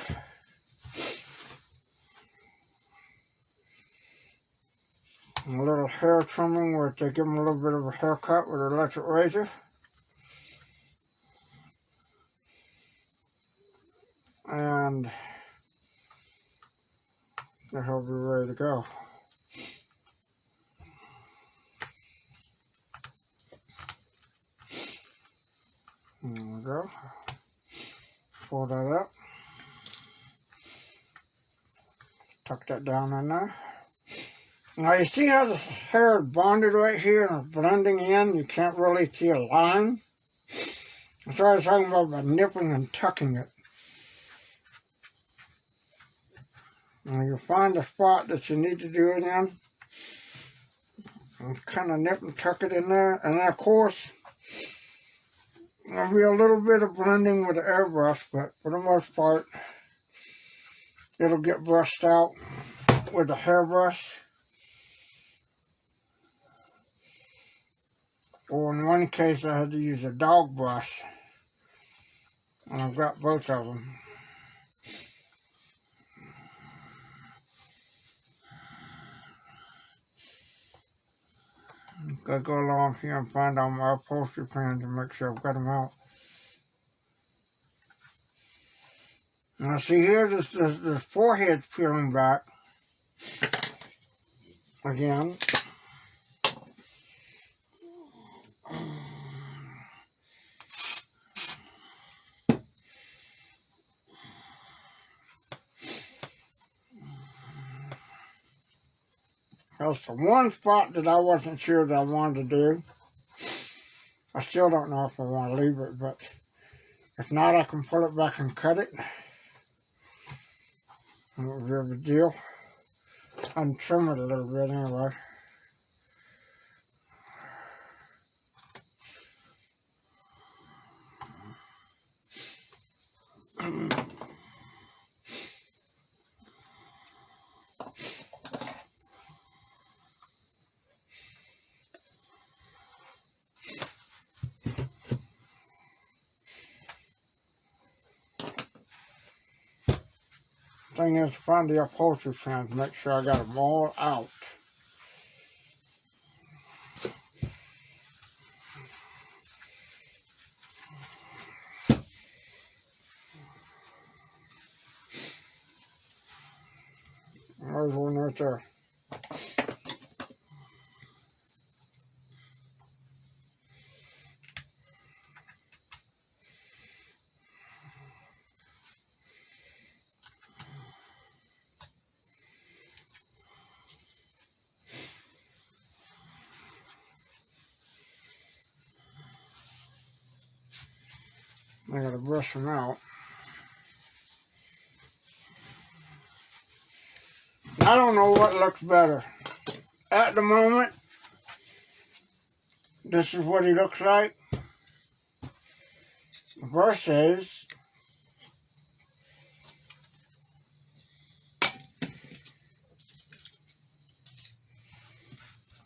And a little hair trimming where they give them a little bit of a haircut with an electric razor. And they'll be ready to go. There we go. Pull that up. Tuck that down in there. Now you see how the hair is bonded right here and it's blending in? You can't really see a line. That's what I was talking about by nipping and tucking it. Now you find the spot that you need to do it in. And kind of nip and tuck it in there. And then of course, there'll be a little bit of blending with the airbrush, but for the most part, it'll get brushed out with a hairbrush. Or in one case I had to use a dog brush. And I've got both of them. Gotta go along here and find all my upholstery pans and make sure I've got them out. Now see here, this forehead's peeling back again. That's the one spot that I wasn't sure that I wanted to do. I still don't know if I want to leave it, but if not, I can pull it back and cut it. No real big deal. And trim it a little bit anyway. Thing is, find the upholstery pans, make sure I got them all out. There's one right there. I gotta brush them out. I don't know what looks better. At the moment, this is what he looks like. Versus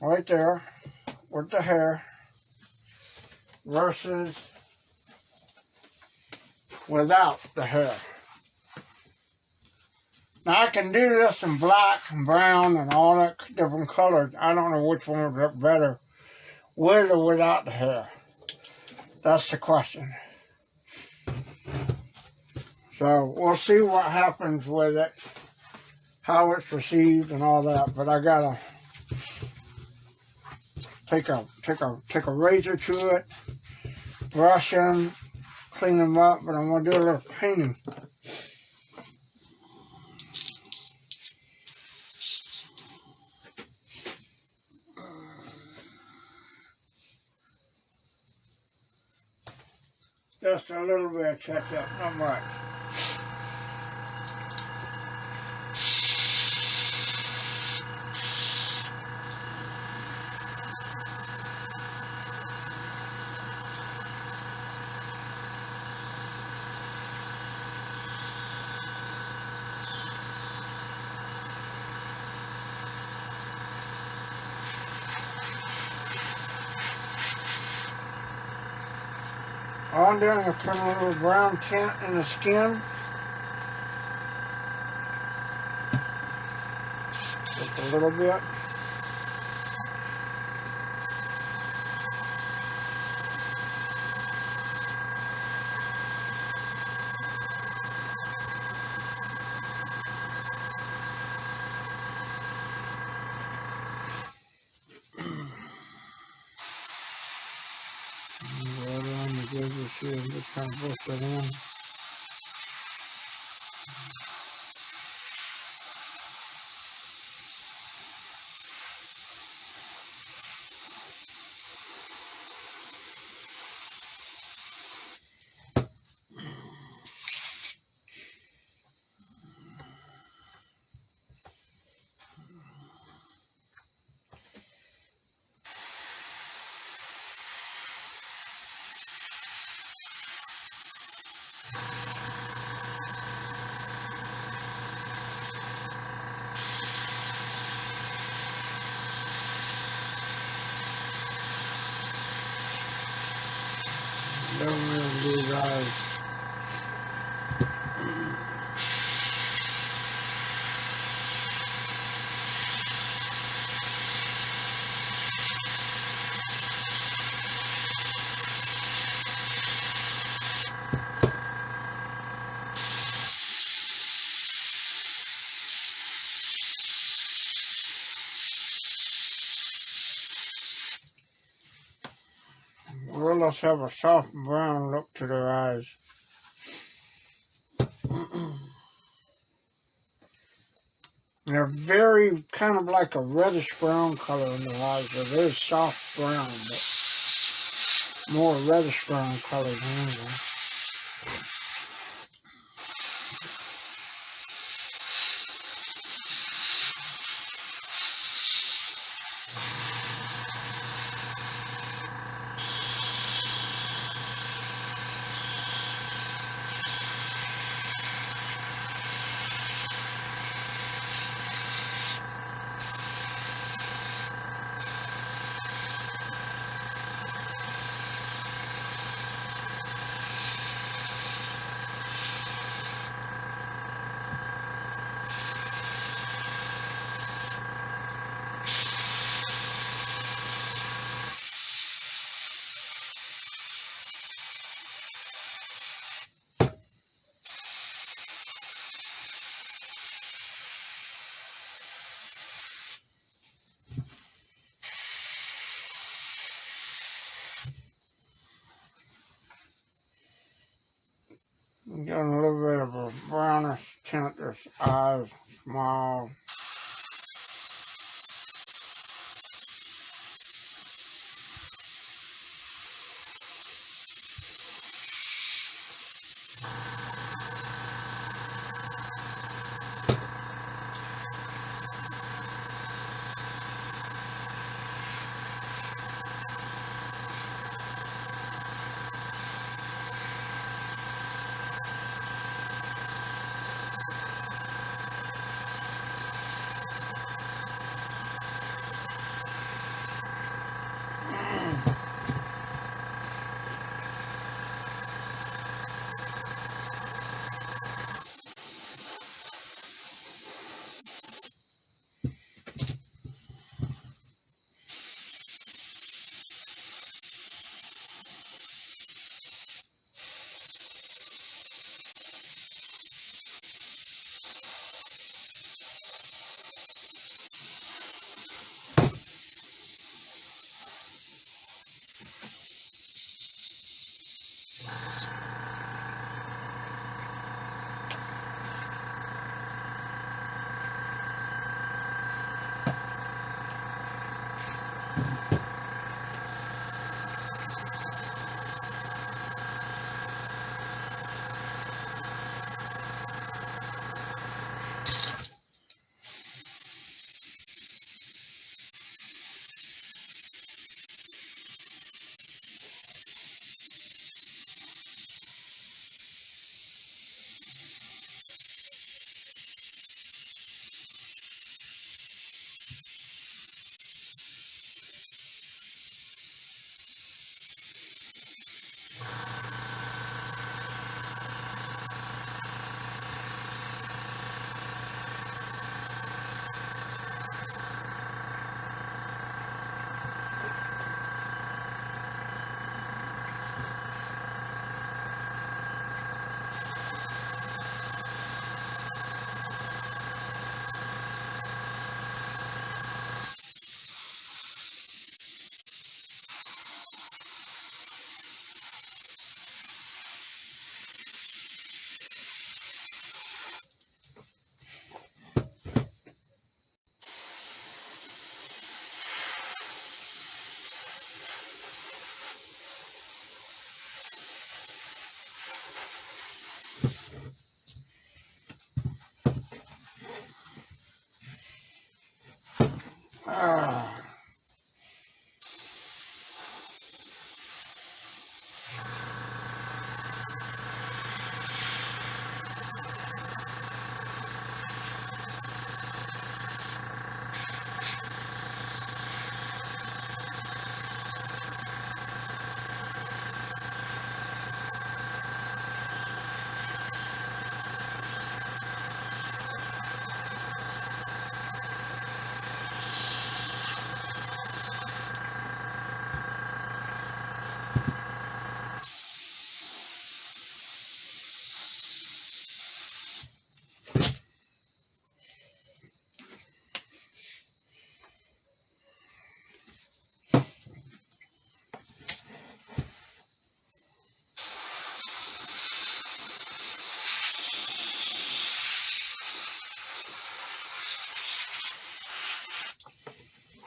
right there with the hair versus without the hair. Now I can do this in black and brown and all that different colors. I don't know which one would look better, with or without the hair. That's the question. So we'll see what happens with it, how it's received and all that. But I gotta take a razor to it, brush them, clean them up, but I'm gonna do a little painting. Just a little bit of touch-up, not much. All I'm doing is putting a little brown tint in the skin. Just a little bit. Just kind of brush it in. Don't really these eyes. Gorillas have a soft brown look to their eyes. They're very kind of like a reddish brown color in their eyes. They're very soft brown, but more reddish brown color than anything. Got a little bit of a brownish tint. Their eyes small.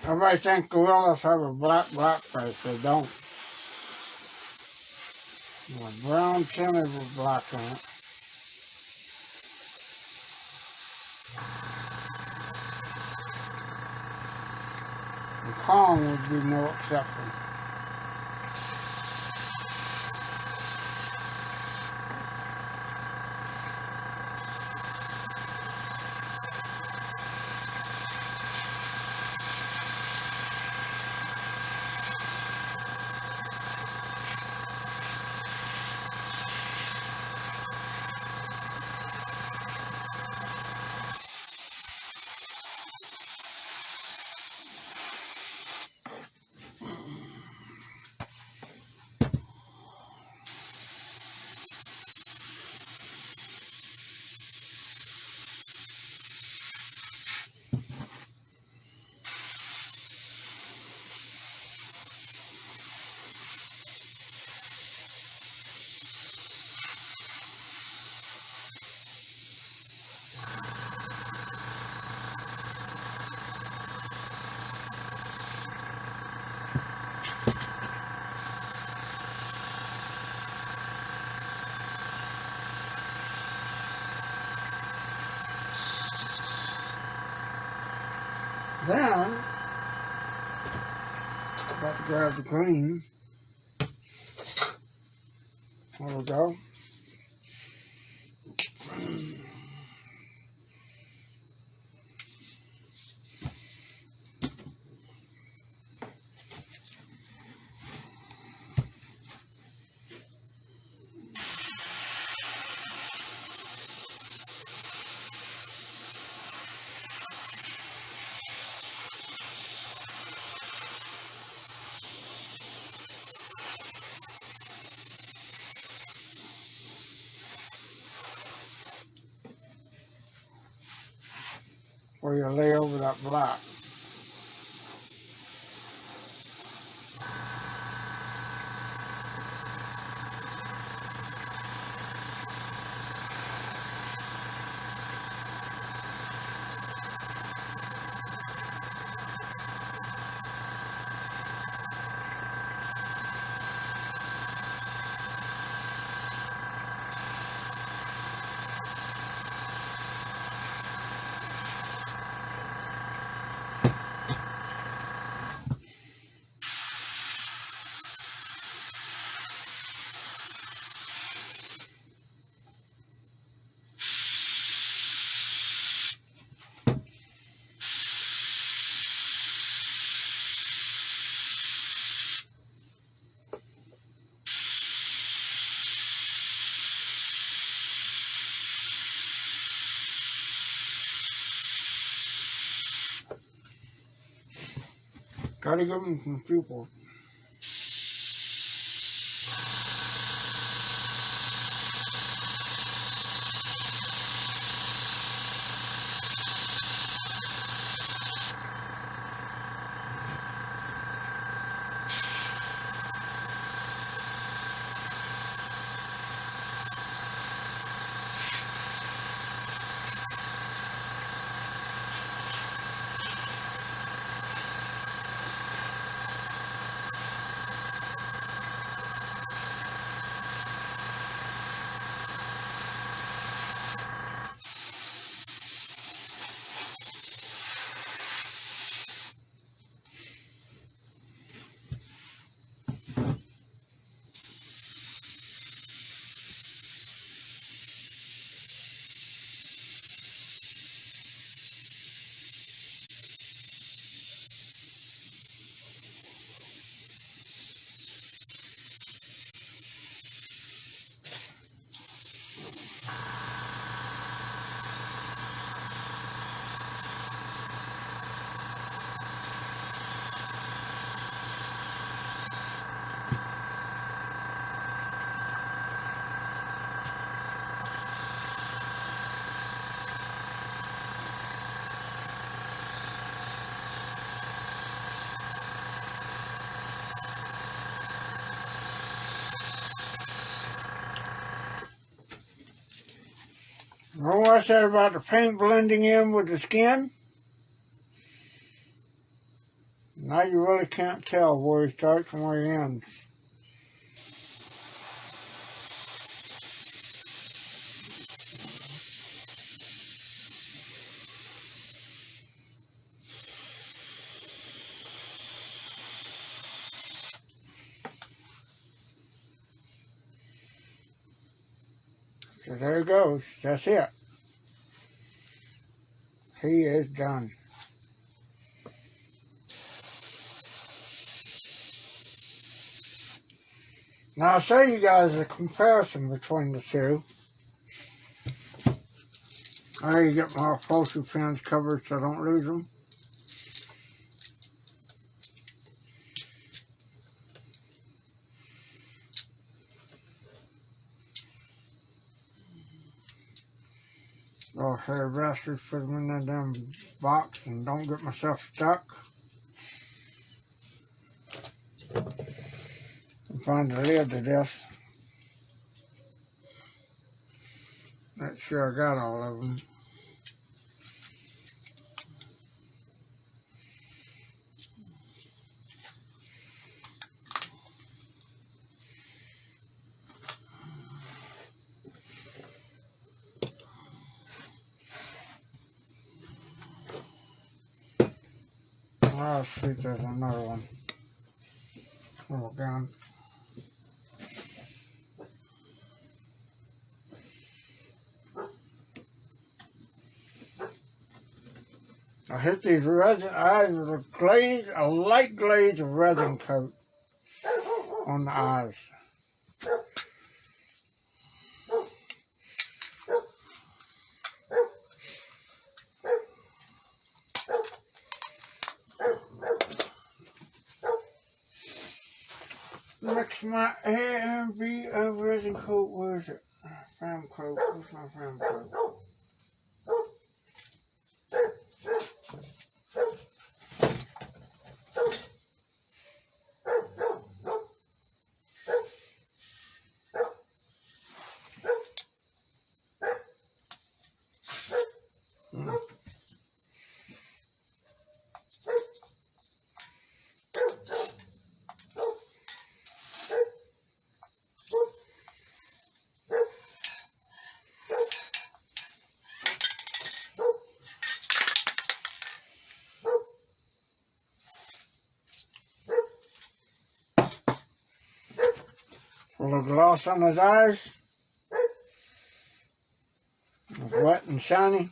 Everybody thinks gorillas have a black face. They don't. A brown chili with black in it. The Kong would be no exception. Then, about to grab the green. There we go. Where you lay over that black. Gotta give them some people. Remember what I said about the paint blending in with the skin? Now you really can't tell where he starts and where he ends. So there he goes. That's it. He is done. Now I'll show you guys a comparison between the two. I already get my upholstery pins covered so I don't lose them. Little hairy bastards, put them in that damn box and don't get myself stuck. And find the lid to this. Make sure I got all of them. Oh, sweet, there's another one. Little gun. I hit these resin, a light glaze of resin coat on the eyes. Mix my A and B of resin coat. Where is it? Film coat. Where's my film coat? A little gloss on his eyes. It's wet and shiny.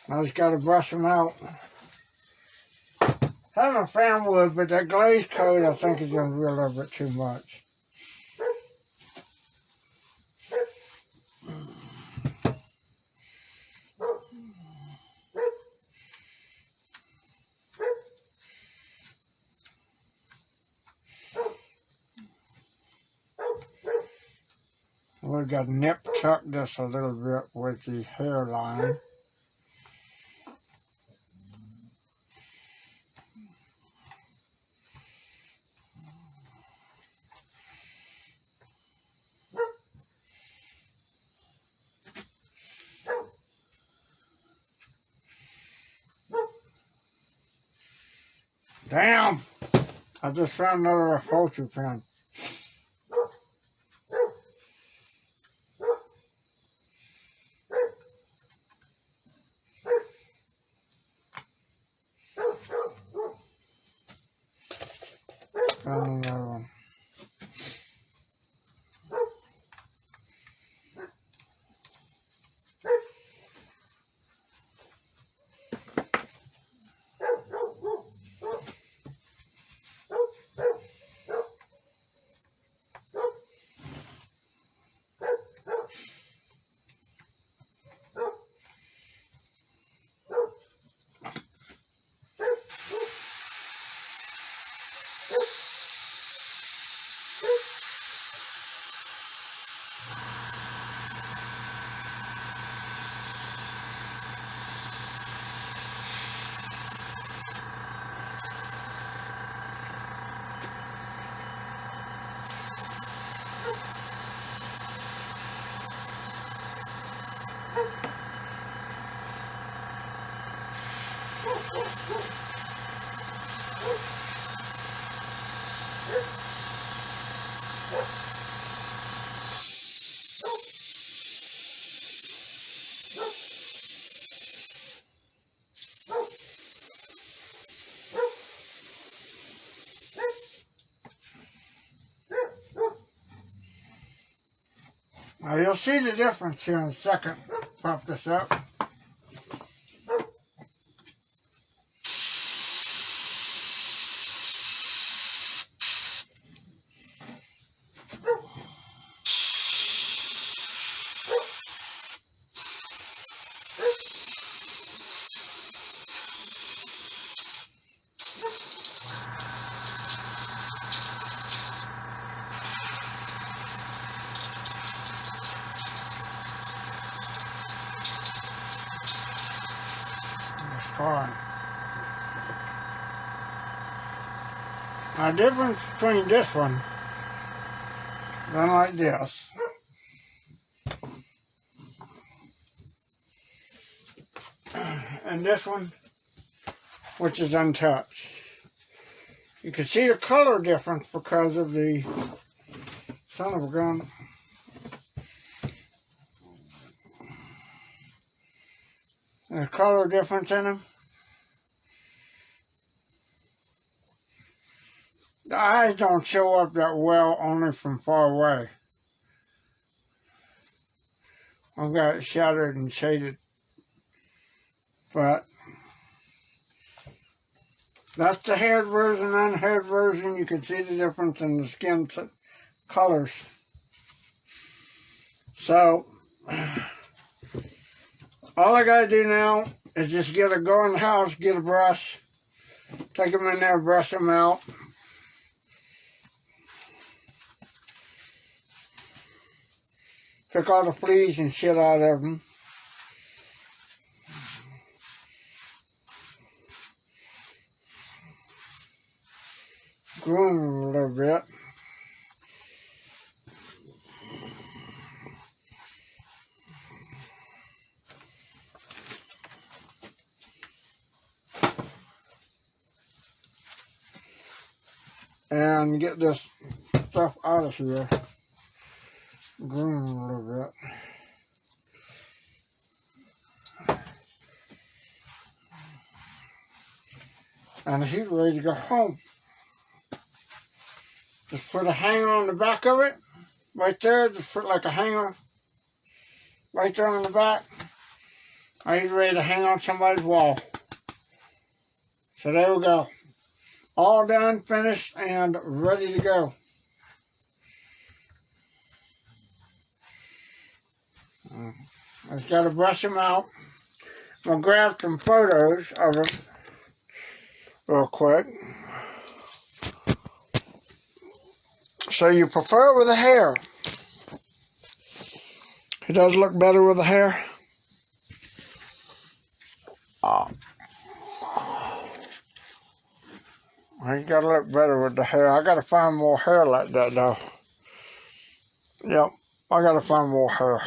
I just got to brush them out. Haven't found wood, but that glaze coat I think is going to be a little bit too much. We've got to nip tuck this a little bit with the hairline. Damn! I just found another upholstery pin. Found another one. Now you'll see the difference here in a second. Pop this up. Fine. Now, the difference between this one and like this and this one, which is untouched. You can see the color difference because of the son of a gun. The color difference in them. The eyes don't show up that well only from far away. I've got it shadowed and shaded. But that's the haired version and unhaired version. You can see the difference in the skin colors. So all I gotta do now is just go in the house, get a brush, take them in there, brush them out. Pick all the fleas and shit out of them. Groom them a little bit. And get this stuff out of here. Groom them a little bit. And he's ready to go home. Just put a hanger on the back of it, right there. Just put like a hanger right there on the back. And he's ready to hang on somebody's wall. So there we go. All done, finished, and ready to go. I just got to brush them out. I'm going to grab some photos of them real quick. So you prefer it with the hair? It does look better with the hair. He's got to look better with the hair. I got to find more hair like that though. Yep, I got to find more hair.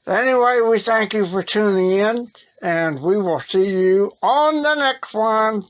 Anyway, we thank you for tuning in, and we will see you on the next one.